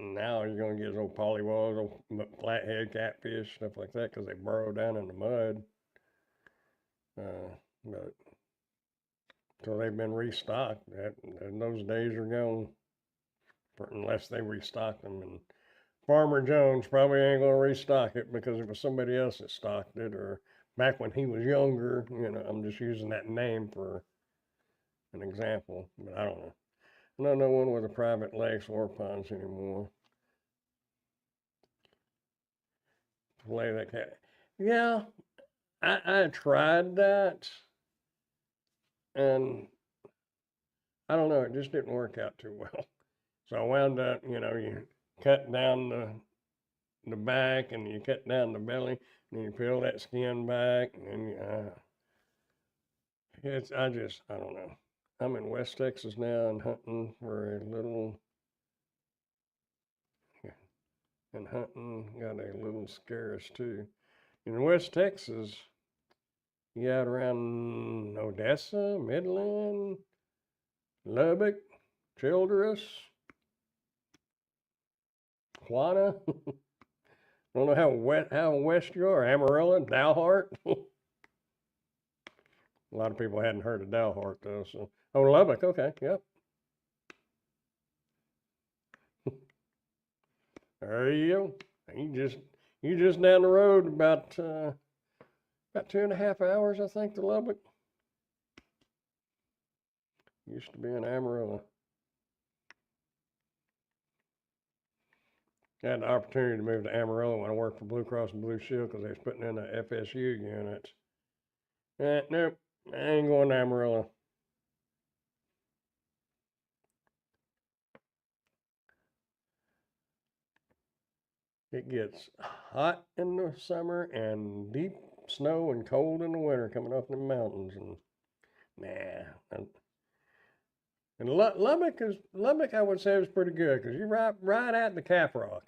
Now you're gonna get those old pollywogs, old flathead catfish, stuff like that, because they burrow down in the mud. But so they've been restocked. And those days are gone, unless they restock them. And Farmer Jones probably ain't gonna restock it because it was somebody else that stocked it, or back when he was younger. I'm just using that name for an example, but I don't know. I know no one with a private lakes or ponds anymore. Play that cat. Yeah, I tried that, and I don't know, it just didn't work out too well. So I wound up, you cut down the back and you cut down the belly and you peel that skin back and I don't know. I'm in West Texas now and hunting for a little, and hunting got a little scarce too. In West Texas, you got around Odessa, Midland, Lubbock, Childress, Quanah. I don't know how west you are. Amarillo, Dalhart. A lot of people hadn't heard of Dalhart though. So, Lubbock. Okay, yep. There you go. You just down the road about 2.5 hours, I think, to Lubbock. Used to be in Amarillo. I had the opportunity to move to Amarillo when I worked for Blue Cross and Blue Shield because they was putting in the FSU units. Nope, I ain't going to Amarillo. It gets hot in the summer and deep snow and cold in the winter coming up the mountains, and nah. And Lubbock, I would say, is pretty good because you're right at the Caprock.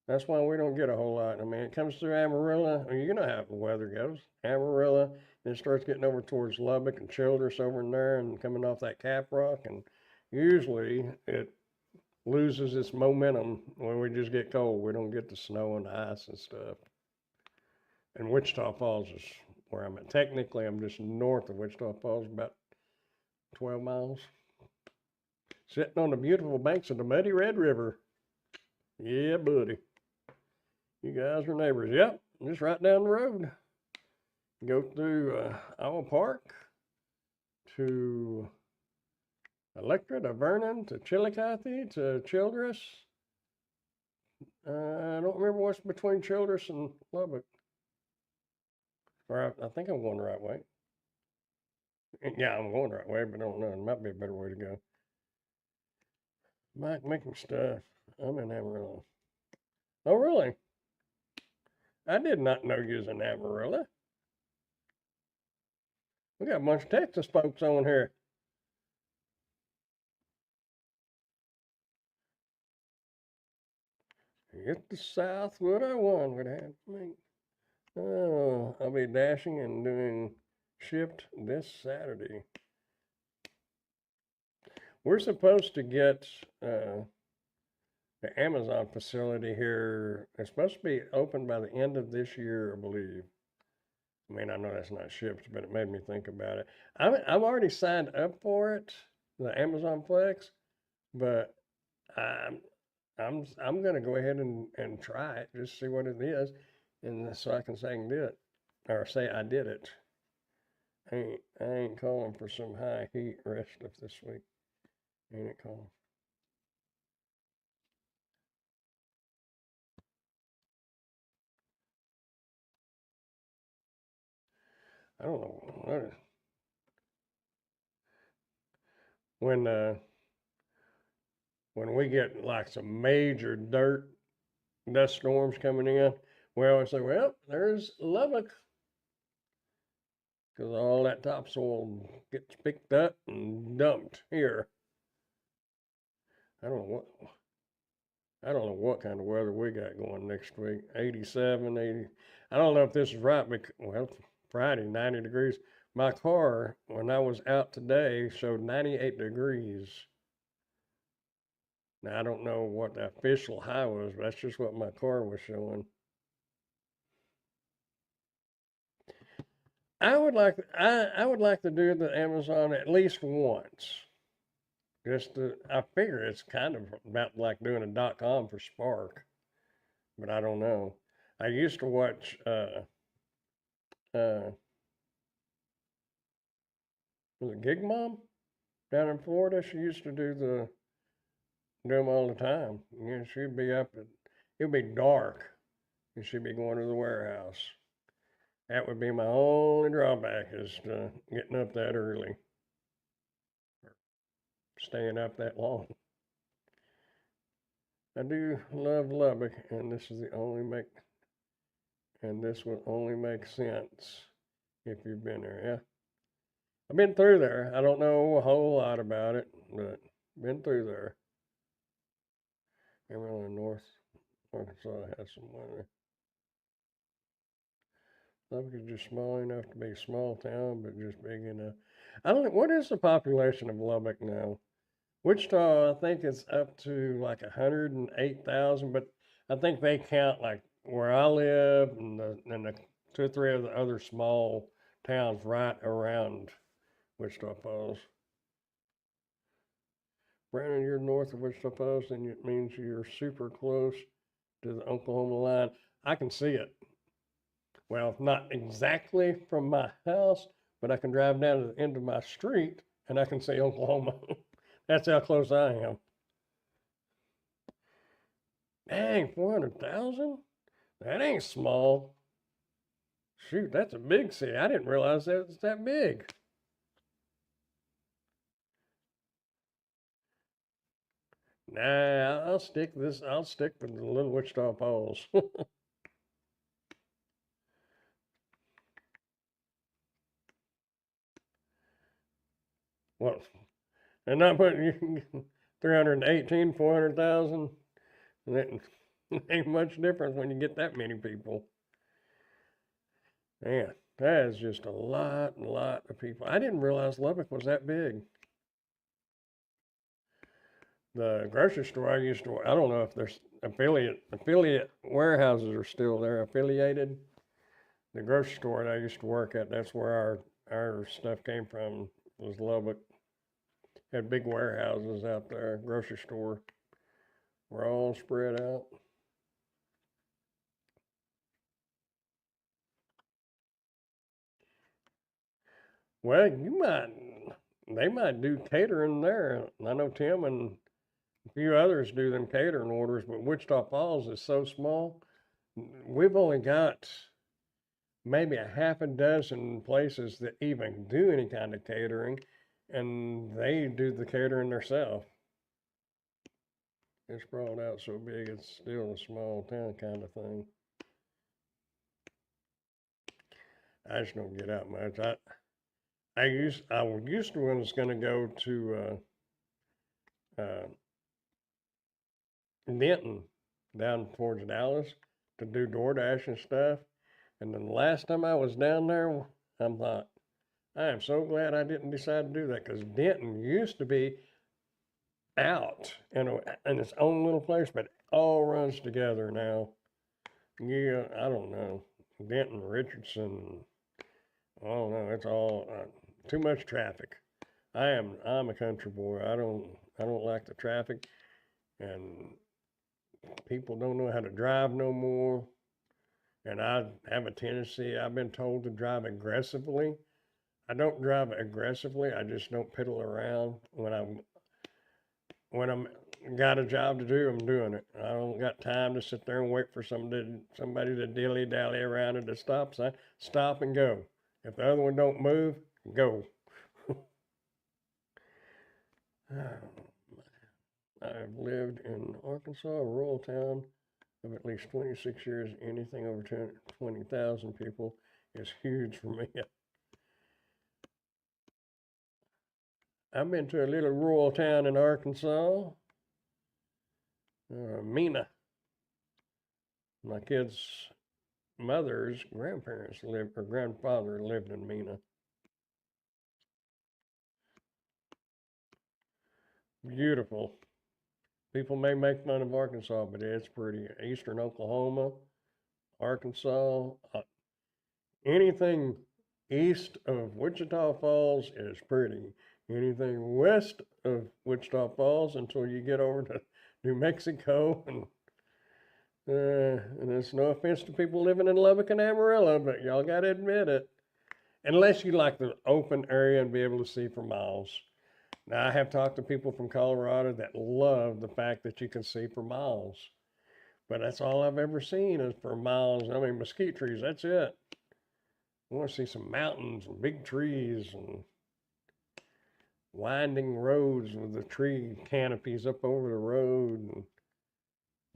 That's why we don't get a whole lot. I mean, it comes through Amarillo. I mean, you know how the weather goes. Amarillo, then it starts getting over towards Lubbock and Childress over in there, and coming off that Caprock, and usually it loses its momentum when we just get cold. We don't get the snow and the ice and stuff. And Wichita Falls is where I'm at. Technically, I'm just north of Wichita Falls, about 12 miles. Sitting on the beautiful banks of the muddy Red River. Yeah, buddy. You guys are neighbors. Yep, just right down the road. Go through Owl Park to Electra to Vernon to Chillicothe to Childress. I don't remember what's between Childress and Lubbock. Or I think I'm going the right way. Yeah, I'm going the right way, but I don't know. It might be a better way to go. Mike making stuff. I'm in Amarillo. Oh, really? I did not know you was in Amarillo. We got a bunch of Texas folks on here. Hit the Southwood I won would have me. Oh, I'll be dashing and doing shipped this Saturday. We're supposed to get the Amazon facility here. It's supposed to be open by the end of this year, I believe. I mean, I know that's not shipped, but it made me think about it. I've already signed up for it, the Amazon Flex, but I'm gonna go ahead and try it, just see what it is, and so I can say I can do it, or say I did it. I ain't calling for some high heat rest of this week. Ain't it calling? I don't know what when we get like some major dust storms coming in, we always say, well, there's Lubbock, because all that topsoil gets picked up and dumped here. I don't know what I don't know what kind of weather we got going next week. 87, 80. I don't know if this is right, but well, Friday, 90 degrees. My car, when I was out today, showed 98 degrees. Now, I don't know what the official high was, but that's just what my car was showing. I would like to do the Amazon at least once. I figure it's kind of about like doing a .com for Spark, but I don't know. I used to watch uh was it Gig Mom down in Florida? She used to do them all the time. You know, she'd be up at it'd be dark, and she'd be going to the warehouse. That would be my only drawback is getting up that early, staying up that long. I do love Lubbock, and this will only make sense if you've been there. Yeah, I've been through there. I don't know a whole lot about it, but been through there. Amarillo, North Arkansas has some weather. Lubbock is just small enough to be a small town, but just big enough. I don't know, what is the population of Lubbock now? Wichita, I think it's up to like 108,000, but I think they count like where I live and the two or three of the other small towns right around Wichita Falls. Brandon, you're north of Wichita Falls, and it means you're super close to the Oklahoma line. I can see it. Well, not exactly from my house, but I can drive down to the end of my street and I can see Oklahoma. That's how close I am. Dang, 400,000? That ain't small. Shoot, that's a big city. I didn't realize that was that big. Nah, I'll stick with the Little Wichita Falls. Well, and not putting you 318, 400,000. That ain't much difference when you get that many people. Man, that is just a lot of people. I didn't realize Lubbock was that big. The grocery store I used to, I don't know if there's affiliate warehouses are still there, affiliated. The grocery store that I used to work at, that's where our stuff came from, was Lubbock. Had big warehouses out there, grocery store. We're all spread out. Well, they might do catering there. I know Tim and a few others do them catering orders, but Wichita Falls is so small. We've only got maybe a half a dozen places that even do any kind of catering, and they do the catering themselves. It's sprawled out so big, it's still a small town kind of thing. I just don't get out much. I used to when I was going to go to Denton down towards Dallas to do DoorDash and stuff. And then the last time I was down there, I thought, I am so glad I didn't decide to do that because Denton used to be out in its own little place, but it all runs together now. Yeah, I don't know. Denton, Richardson, I don't know. It's all too much traffic. I'm a country boy. I don't like the traffic, and people don't know how to drive no more. And I have a tendency. I've been told to drive aggressively. I don't drive aggressively. I just don't piddle around when I'm got a job to do. I'm doing it. I don't got time to sit there and wait for somebody to dilly dally around at the stop sign. Stop and go. If the other one don't move, go. I've lived in Arkansas, a rural town of at least 26 years. Anything over 20,000 people is huge for me. I've been to a little rural town in Arkansas, Mena. My kid's mother's grandparents lived, or grandfather lived in Mena. Beautiful. People may make fun of Arkansas, but it's pretty. Eastern Oklahoma, Arkansas, anything east of Wichita Falls is pretty. Anything west of Wichita Falls until you get over to New Mexico and it's no offense to people living in Lubbock and Amarillo, but y'all got to admit it. Unless you like the open area and be able to see for miles. Now, I have talked to people from Colorado that love the fact that you can see for miles. But that's all I've ever seen is for miles. I mean, mesquite trees, that's it. I want to see some mountains and big trees and winding roads with the tree canopies up over the road and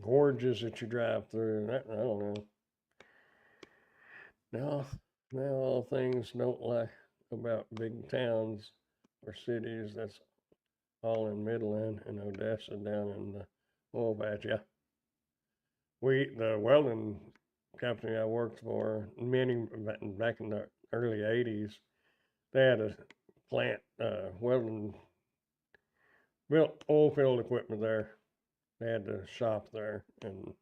gorges that you drive through. I don't know. Now, now all things don't like about big towns or cities. That's all in Midland and Odessa down in the oil patch. Yeah, the welding company I worked for many back in the early '80s, they had a plant welding, built oil field equipment there. They had the shop there in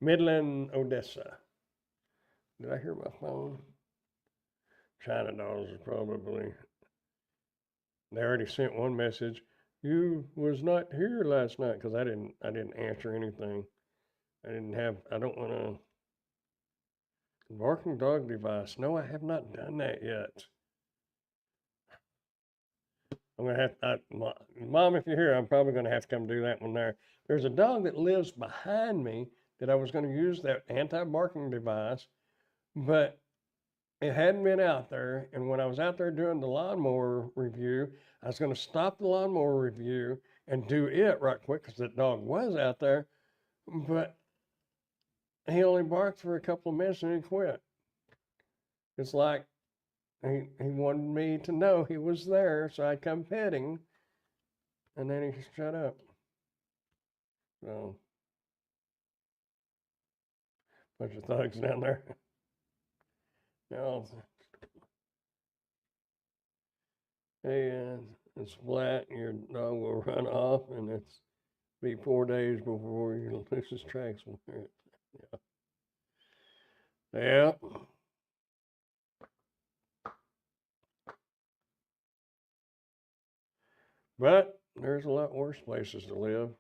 Midland, Odessa. Did I hear my phone? China dolls is probably. They already sent one message. You was not here last night because I didn't answer anything. I don't want to. Barking dog device. No, I have not done that yet. I'm gonna have, Mom, if you're here, I'm probably gonna have to come do that one there. There's a dog that lives behind me that I was gonna use that anti-barking device, but it hadn't been out there. And when I was out there doing the lawnmower review, I was gonna stop the lawnmower review and do it right quick because that dog was out there, but he only barked for a couple of minutes and he quit. It's like he wanted me to know he was there, so I'd come petting, and then he shut up. So, bunch of thugs down there. Now, hey, it's flat, and your dog will run off, and it's be 4 days before you lose his tracks. Yeah. Yeah. But there's a lot worse places to live.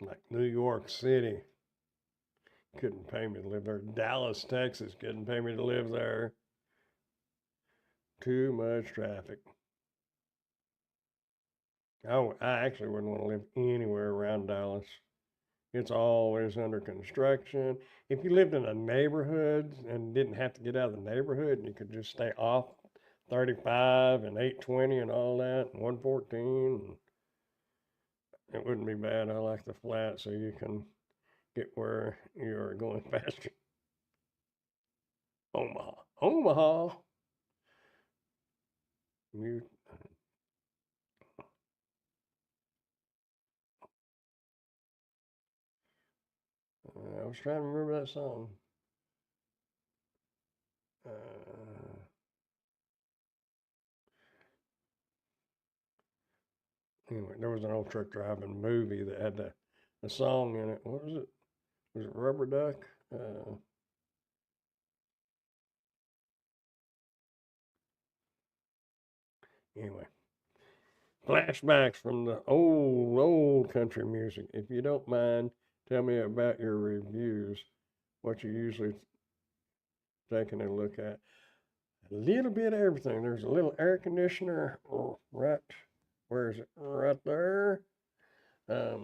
Like New York City. Couldn't pay me to live there. Dallas, Texas couldn't pay me to live there. Too much traffic. I actually wouldn't want to live anywhere around Dallas. It's always under construction. If you lived in a neighborhood and didn't have to get out of the neighborhood, and you could just stay off 35 and 820 and all that, and 114, it wouldn't be bad. I like the flat so you can get where you're going faster. Omaha. Omaha. You, I was trying to remember that song. Uh, anyway, there was an old truck driving movie that had a song in it. What was it? Was it Rubber Duck? Anyway, flashbacks from the old country music. If you don't mind, tell me about your reviews. What you usually taking a look at. A little bit of everything. There's a little air conditioner right, where is it? Right there. A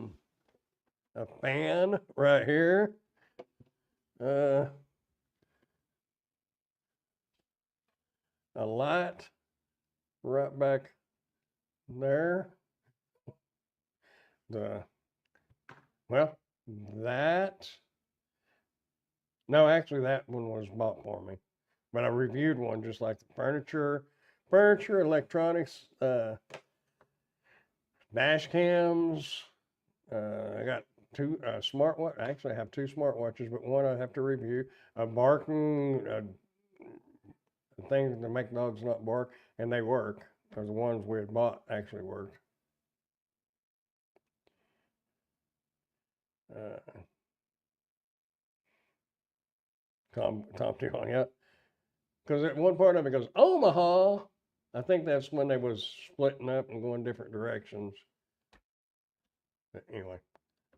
fan right here. A light right back there. Well, that, no, actually that one was bought for me, but I reviewed one just like the furniture, electronics, dash cams. I got two smartwatch. Actually, I have two smartwatches, but one I have to review. A barking thing to make dogs not bark, and they work because the ones we had bought actually worked. Tom too long, yeah. Because at one part of it goes Omaha. I think that's when they was splitting up and going different directions. But anyway,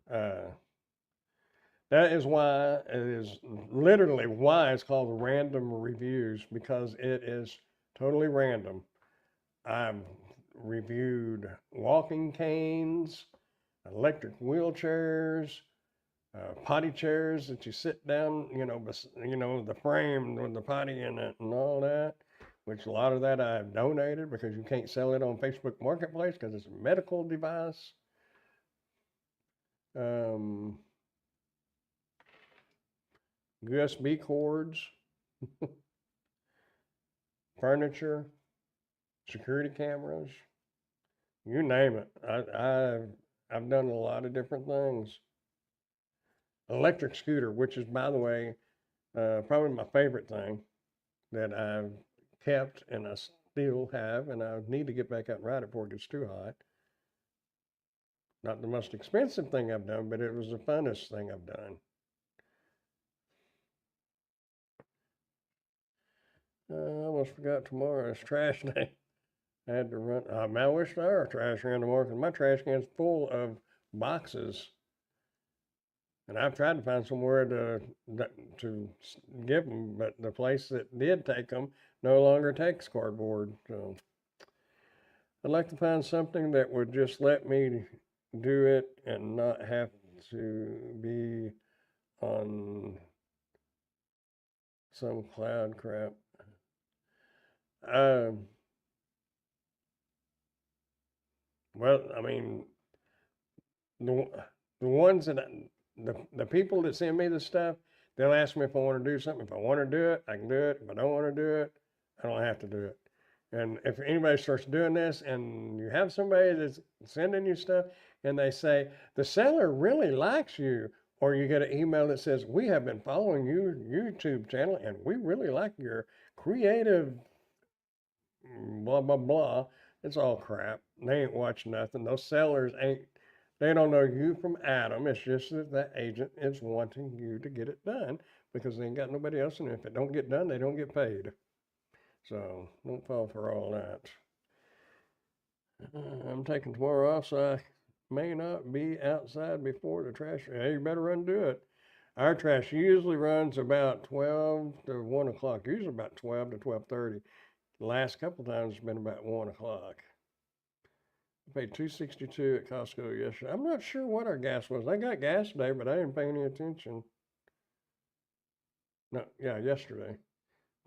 that is why it is literally why it's called random reviews, because it is totally random. I've reviewed walking canes, electric wheelchairs, potty chairs that you sit down, the frame with the potty in it and all that, which a lot of that I've donated because you can't sell it on Facebook Marketplace because it's a medical device. USB cords, furniture, security cameras, you name it. I've done a lot of different things. Electric scooter, which is, by the way, probably my favorite thing that I've kept and I still have, and I need to get back out and ride it before it gets too hot. Not the most expensive thing I've done, but it was the funnest thing I've done. I almost forgot tomorrow is trash day. I had to run. I wish there were trash around tomorrow because my trash can's full of boxes. And I've tried to find somewhere to give them, but the place that did take them no longer takes cardboard. So I'd like to find something that would just let me do it and not have to be on some cloud crap. Um, well, I mean, the the ones that the people that send me the stuff, they'll ask me if I want to do something. If I want to do it, I can do it. If I don't want to do it, I don't have to do it. And if anybody starts doing this, and you have somebody that's sending you stuff, and they say the seller really likes you, or you get an email that says we have been following your YouTube channel, and we really like your creative blah blah blah. It's all crap. They ain't watching nothing. Those sellers ain't. They don't know you from Adam. It's just that that agent is wanting you to get it done because they ain't got nobody else. And if it don't get done, they don't get paid. So don't fall for all that. I'm taking tomorrow off, so I may not be outside before the trash. Hey, you better run do it. Our trash usually runs about 12 to 1 o'clock. Usually about 12 to 12:30. The last couple times it's been about 1 o'clock. I paid $2.62 at Costco yesterday. I'm not sure what our gas was. I got gas today, but I didn't pay any attention. No, yeah, yesterday.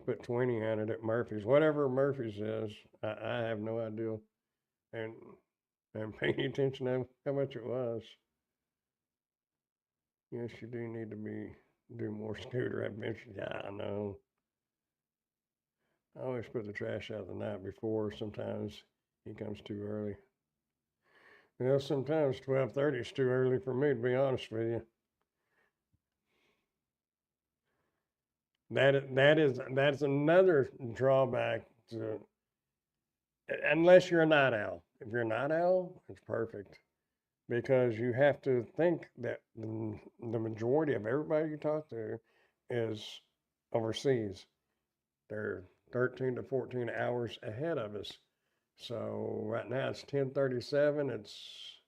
Put 20 on it at Murphy's. Whatever Murphy's is, I have no idea. And I'm paying attention to how much it was. Yes, you do need to do more scooter adventures. Yeah, I know. I always put the trash out the night before. Sometimes he comes too early. Well, sometimes 12:30 is too early for me, to be honest with you. That's another drawback to, unless you're a night owl. If you're a night owl, it's perfect because you have to think that the majority of everybody you talk to is overseas. They're 13 to 14 hours ahead of us. So right now it's 10:37. It's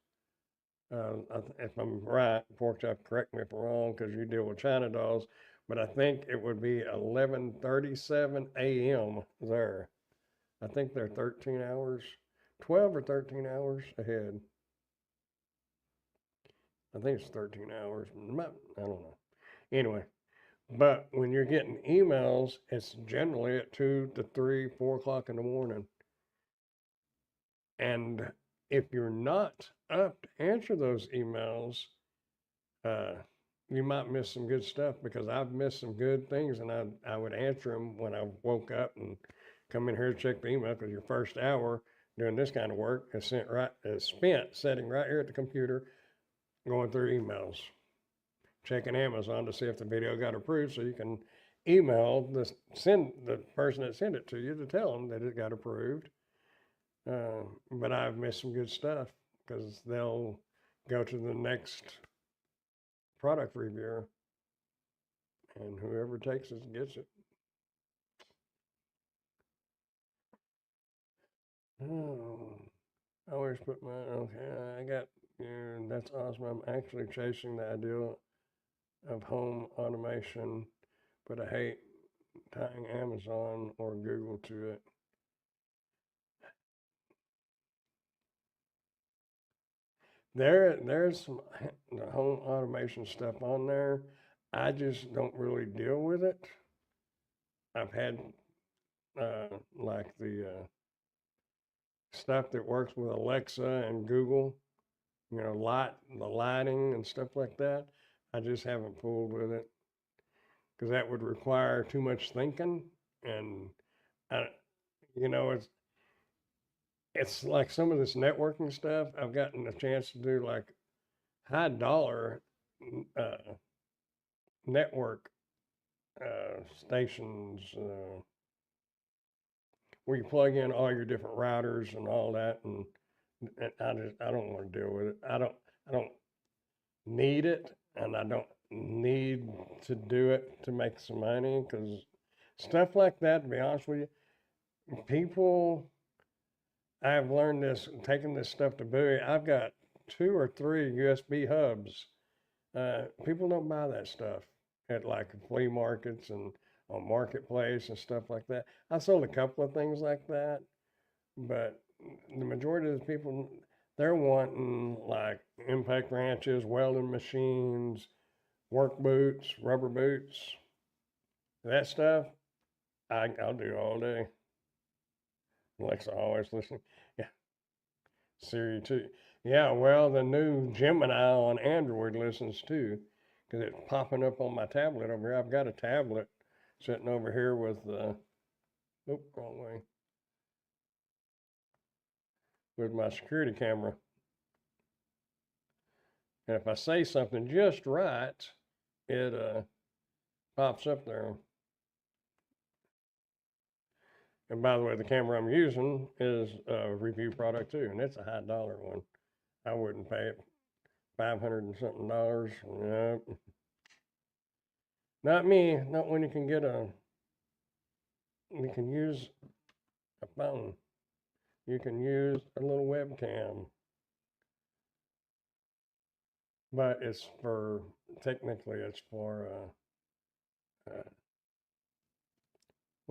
if I'm right, pork chop, correct me if I'm wrong, because you deal with China dolls, but I think it would be 11:37 a.m. there. I think they're 13 hours, 12 or 13 hours ahead. I think it's 13 hours. I don't know. Anyway, but when you're getting emails, it's generally at 2 to 3, 4 o'clock in the morning. And if you're not up to answer those emails, uh, you might miss some good stuff because I've missed some good things, and I would answer them when I woke up and come in here to check the email because your first hour doing this kind of work is spent sitting right here at the computer going through emails, checking Amazon to see if the video got approved, so you can email the person that sent it to you to tell them that it got approved. But I've missed some good stuff because they'll go to the next product reviewer, and whoever takes it gets it. Oh, I always put my okay. I got that's awesome. I'm actually chasing the idea of home automation, but I hate tying Amazon or Google to it. There's some the home automation stuff on there. I just don't really deal with it. I've had like the stuff that works with Alexa and Google, the lighting and stuff like that. I just haven't fooled with it because that would require too much thinking, and I, it's like some of this networking stuff. I've gotten a chance to do like high dollar uh, network stations where you plug in all your different routers and all that, and I don't want to deal with it. I don't need it, and I don't need to do it to make some money because stuff like that. To be honest with you, people. I've learned this taking this stuff to Bowie. I've got 2 or 3 USB hubs. People don't buy that stuff at like flea markets and on Marketplace and stuff like that. I sold a couple of things like that, but the majority of the people, they're wanting like impact wrenches, welding machines, work boots, rubber boots, that stuff. I'll do all day. Alexa always listening. Yeah, Siri too. Yeah, well, the new Gemini on Android listens too, because it's popping up on my tablet over here. I've got a tablet sitting over here with wrong way, with my security camera. And if I say something just right, it pops up there. And by the way, the camera I'm using is a review product too, and it's a high dollar one. I wouldn't pay it $500 and something dollars. No, not me. Not when you can you can use a phone. You can use a little webcam, but technically it's for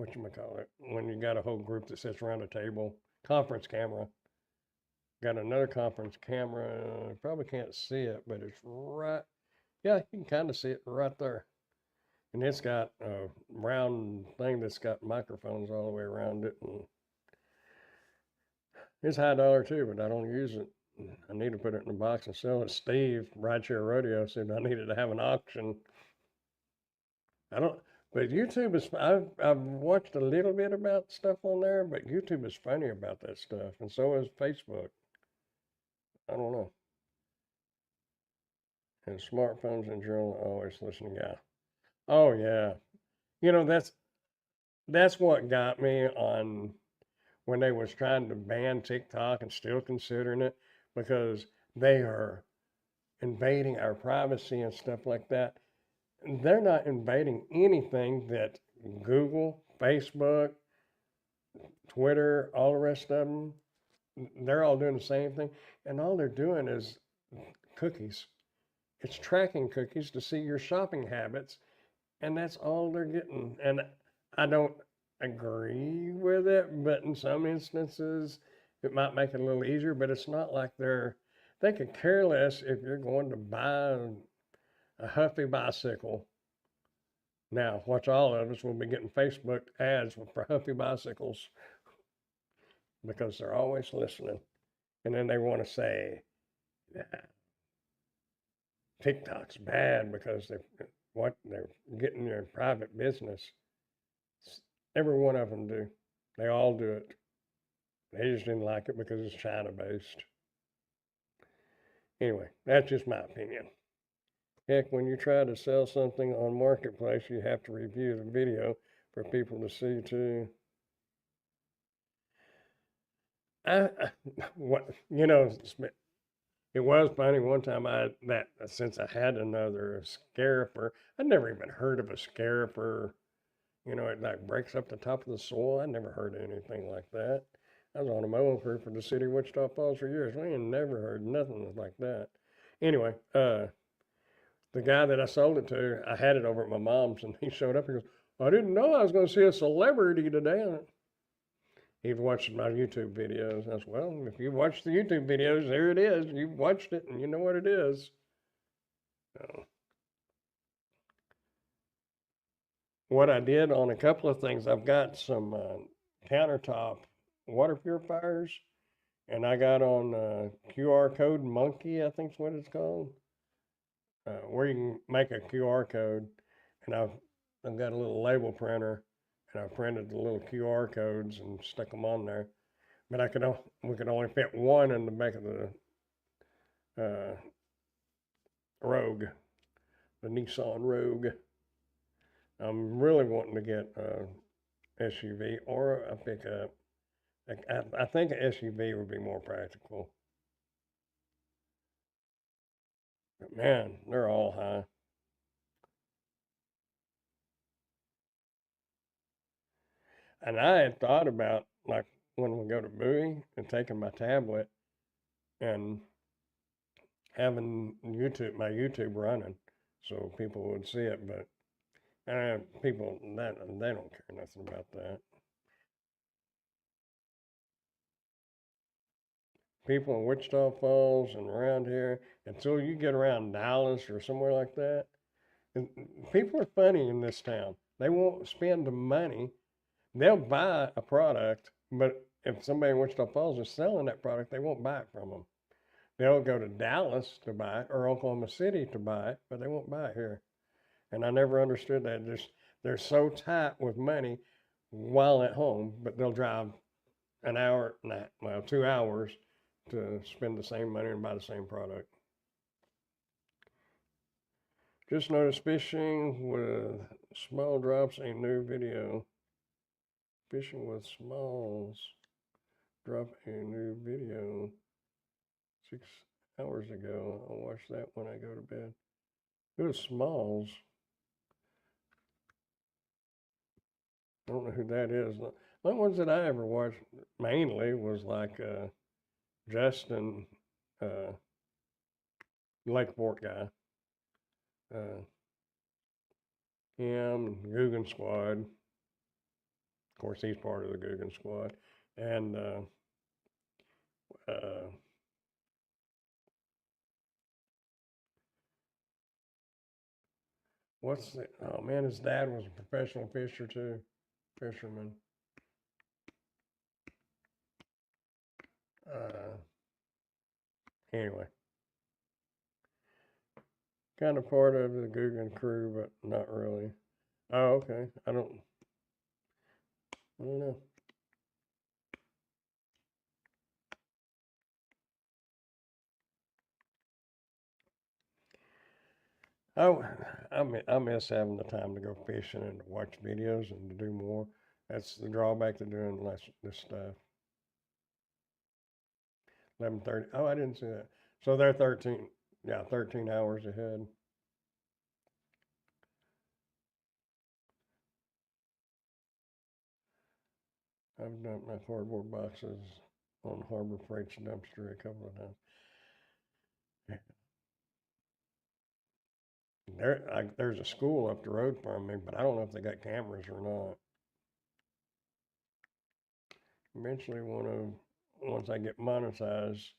whatchamacallit, when you got a whole group that sits around a table, conference camera. Got another conference camera, probably can't see it, but it's right, yeah, you can kind of see it right there. And it's got a round thing that's got microphones all the way around it. And it's high dollar too, but I don't use it. I need to put it in a box and sell it. Steve, Rideshare Rodeo, said I needed to have an auction. I don't, but YouTube is, I've watched a little bit about stuff on there, but YouTube is funny about that stuff. And so is Facebook. I don't know. And smartphones in general, always listening. Yeah. Oh yeah. You know, that's what got me on when they was trying to ban TikTok and still considering it, because they are invading our privacy and stuff like that. They're not invading anything that Google, Facebook, Twitter, all the rest of them, they're all doing the same thing. And all they're doing is cookies. It's tracking cookies to see your shopping habits, and that's all they're getting. And I don't agree with it, but in some instances, it might make it a little easier, but it's not like they could care less if you're going to buy a Huffy bicycle. Now, watch, all of us will be getting Facebook ads for Huffy bicycles because they're always listening. And then they want to say, yeah, TikTok's bad because they're getting your private business. Every one of them do. They all do it. They just didn't like it because it's China based. Anyway, that's just my opinion. Heck, when you try to sell something on Marketplace, you have to review the video for people to see too. What, you know, it was funny one time since I had another scarifer, I'd never even heard of a scarifer. You know, it like breaks up the top of the soil. I never heard of anything like that. I was on a mowing crew for the city of Wichita Falls for years. We ain't never heard nothing like that. Anyway, the guy that I sold it to, I had it over at my mom's, and he showed up. He goes, I didn't know I was going to see a celebrity today. He'd watched my YouTube videos. I said, well, if you watch the YouTube videos, there it is. You've watched it, and you know what it is. So, what I did on a couple of things, I've got some countertop water purifiers, and I got on QR code monkey, I think's what it's called, where you can make a QR code, and I've got a little label printer, and I printed the little QR codes and stuck them on there. But we could only fit one in the back of the Rogue, the Nissan Rogue. I'm really wanting to get a SUV or a pickup. I think an SUV would be more practical. But man, they're all high. And I had thought about, like, when we go to Bowie and taking my tablet and having my YouTube running so people would see it. But People that they don't care nothing about that. People in Wichita Falls and around here, until you get around Dallas or somewhere like that, and people are funny in this town. They won't spend the money. They'll buy a product, but if somebody in Wichita Falls is selling that product, they won't buy it from them. They'll go to Dallas to buy it or Oklahoma City to buy it, but they won't buy it here. And I never understood that. Just they're so tight with money while at home, but they'll drive an hour, not well, 2 hours to spend the same money and buy the same product. Just noticed fishing with small drops a new video. Fishing with smalls drop a new video 6 hours ago. I'll watch that when I go to bed. It was smalls. I don't know who that is. The only ones that I ever watched mainly was like Justin, Lakeport guy. Him, Guggen Squad. Of course, he's part of the Guggen Squad. And what's the, oh man, his dad was a professional fisher too, fisherman. Anyway, kind of part of the Guggen crew, but not really. Oh, okay. I don't know. Oh, I miss having the time to go fishing and to watch videos and to do more. That's the drawback to doing less this stuff. 11:30. Oh, I didn't see that. So they're 13. Yeah, 13 hours ahead. I've dumped my cardboard boxes on Harbor Freight's dumpster a couple of times. There's a school up the road from me, but I don't know if they got cameras or not. Eventually, once I get monetized,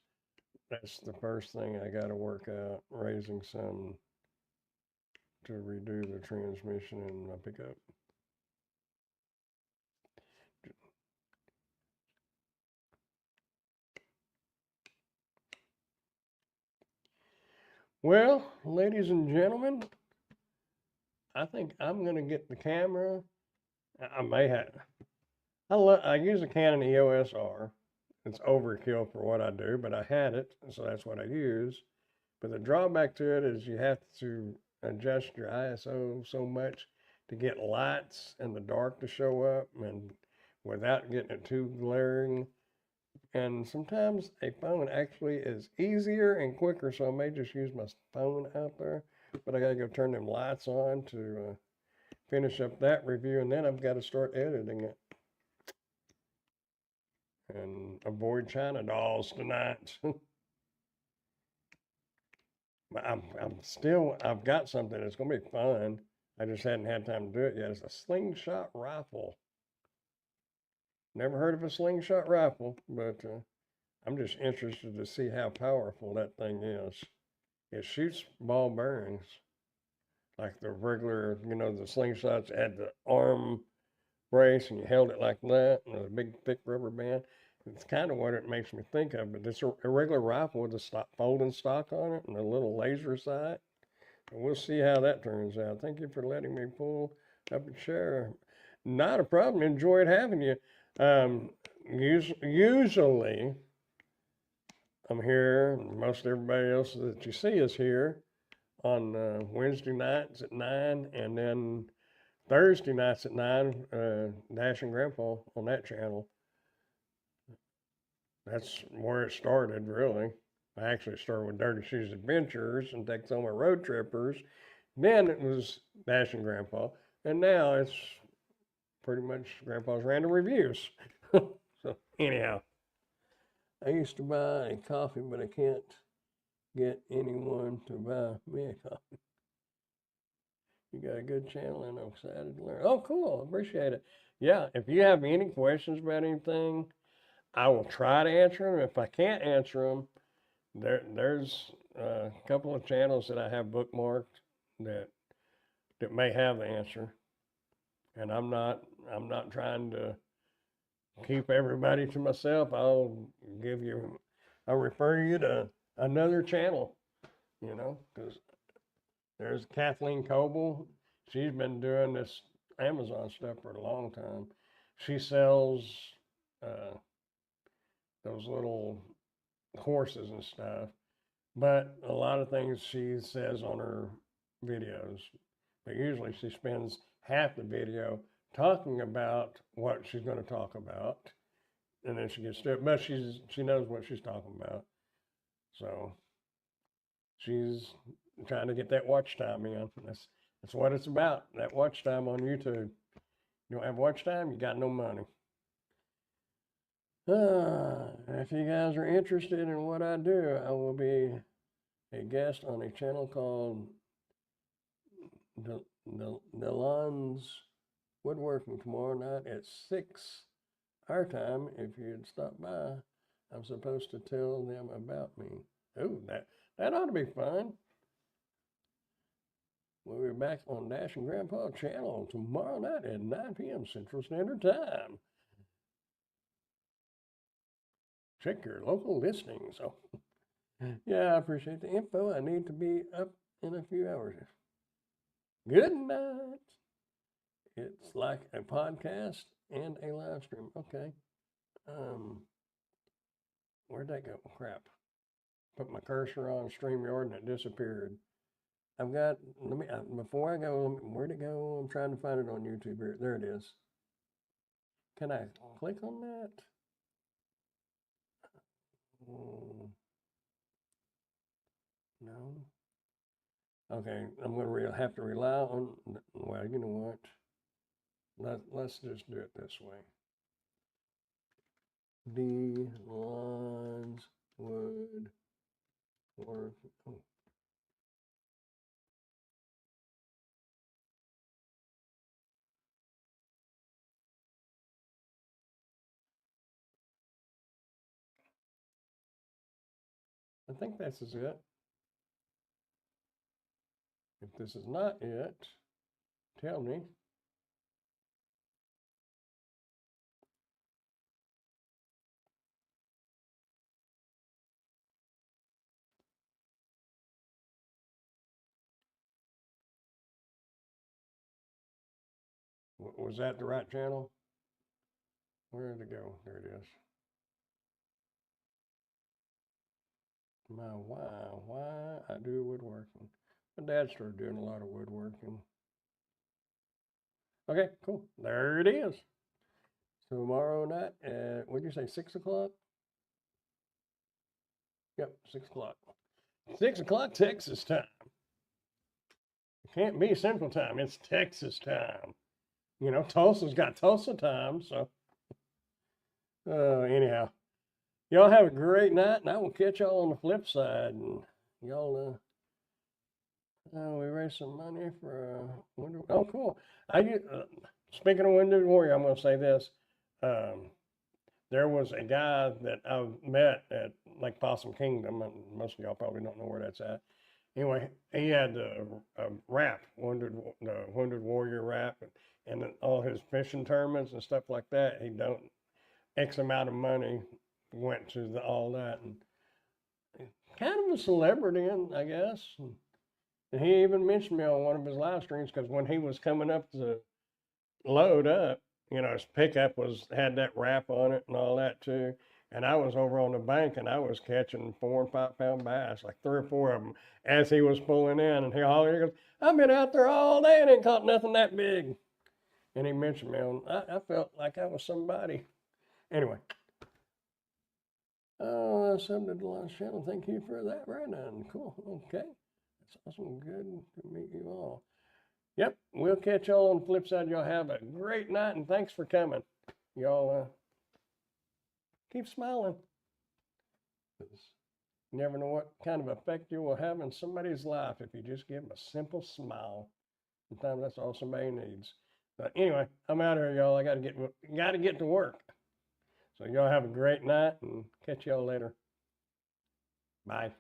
that's the first thing I got to work out, raising some to redo the transmission in my pickup. Well, ladies and gentlemen, I think I'm going to get the camera. I may have. I use a Canon EOS R. It's overkill for what I do, but I had it, so that's what I use. But the drawback to it is you have to adjust your ISO so much to get lights in the dark to show up and without getting it too glaring. And sometimes a phone actually is easier and quicker, so I may just use my phone out there. But I gotta go turn them lights on to finish up that review, and then I've got to start editing it and avoid China dolls tonight. But I've got something that's gonna be fun. I just hadn't had time to do it yet. It's a slingshot rifle. Never heard of a slingshot rifle, but I'm just interested to see how powerful that thing is. It shoots ball bearings like the regular, the slingshots had the arm brace and you held it like that, and a big thick rubber band. It's kind of what it makes me think of, but it's a regular rifle with a folding stock on it and a little laser sight. And we'll see how that turns out. Thank you for letting me pull up a chair. Not a problem. Enjoyed having you. Usually, I'm here. Most everybody else that you see is here on Wednesday nights at 9, and then Thursday nights at 9, Dash and Grandpa on that channel. That's where it started, really. I actually started with Dirty Shoes Adventures and takes on my road trippers. Then it was Dash and Grandpa, and now it's pretty much Grandpa's Random Reviews. So anyhow, I used to buy a coffee, but I can't get anyone to buy me a coffee. You got a good channel and I'm excited to learn. Oh, cool. Appreciate it. Yeah, if you have any questions about anything, I will try to answer them. If I can't answer them, there's a couple of channels that I have bookmarked that may have the answer. And I'm not trying to keep everybody to myself. I'll refer you to another channel, because there's Kathleen Coble. She's been doing this Amazon stuff for a long time. She sells uh, those little courses and stuff, but a lot of things she says on her videos. But usually she spends half the video talking about what she's going to talk about, and then she gets to it. But she knows what she's talking about, so she's trying to get that watch time in. That's what it's about. That watch time on YouTube. You don't have watch time, you got no money. If you guys are interested in what I do, I will be a guest on a channel called Delon's Woodworking tomorrow night at 6 our time. If you'd stop by, I'm supposed to tell them about me. Oh, that ought to be fun. We'll be back on Dash and Grandpa channel tomorrow night at 9 p.m. Central Standard Time. Check your local listings. Oh, yeah, I appreciate the info. I need to be up in a few hours. Good night. It's like a podcast and a live stream. Okay. Where'd that go? Crap. Put my cursor on StreamYard and it disappeared. I've got, before I go, where'd it go? I'm trying to find it on YouTube here. There it is. Can I click on that? No. Okay, I'm going to have to rely on, well, you know what? Let's just do it this way. The lawns would work. Oh. I think this is it. If this is not it, tell me. Was that the right channel? Where did it go? There it is. Why I do woodworking. My dad started doing a lot of woodworking. Okay, cool. There it is. Tomorrow night at, what'd you say, 6 o'clock? Yep, 6 o'clock. 6 o'clock Texas time. It can't be Central time. It's Texas time. Tulsa's got Tulsa time, so. Anyhow, y'all have a great night, and I will catch y'all on the flip side. And y'all, we raised some money for Wonder. Oh, cool. Speaking of Wounded Warrior, I'm going to say this. There was a guy that I met at Lake Possum Kingdom, and most of y'all probably don't know where that's at. Anyway, he had a wrap, the Wounded Warrior wrap, and all his fishing tournaments and stuff like that. He don't X amount of money went to all that, and kind of a celebrity, I guess. And he even mentioned me on one of his live streams because when he was coming up to load up, his pickup had that wrap on it and all that too. And I was over on the bank and I was catching 4 and 5 pound bass, like 3 or 4 of them, as he was pulling in. And he goes, "I've been out there all day and ain't caught nothing that big." And he mentioned me I felt like I was somebody. Anyway. Sub to Delon's channel. Thank you for that, Brandon. Cool. Okay. That's awesome. Good to meet you all. Yep, we'll catch y'all on the flip side. Y'all have a great night, and thanks for coming. Y'all keep smiling. You never know what kind of effect you will have in somebody's life if you just give them a simple smile. Sometimes that's all somebody needs. But anyway, I'm out of here, y'all. I gotta get to work. So y'all have a great night and catch y'all later. Bye.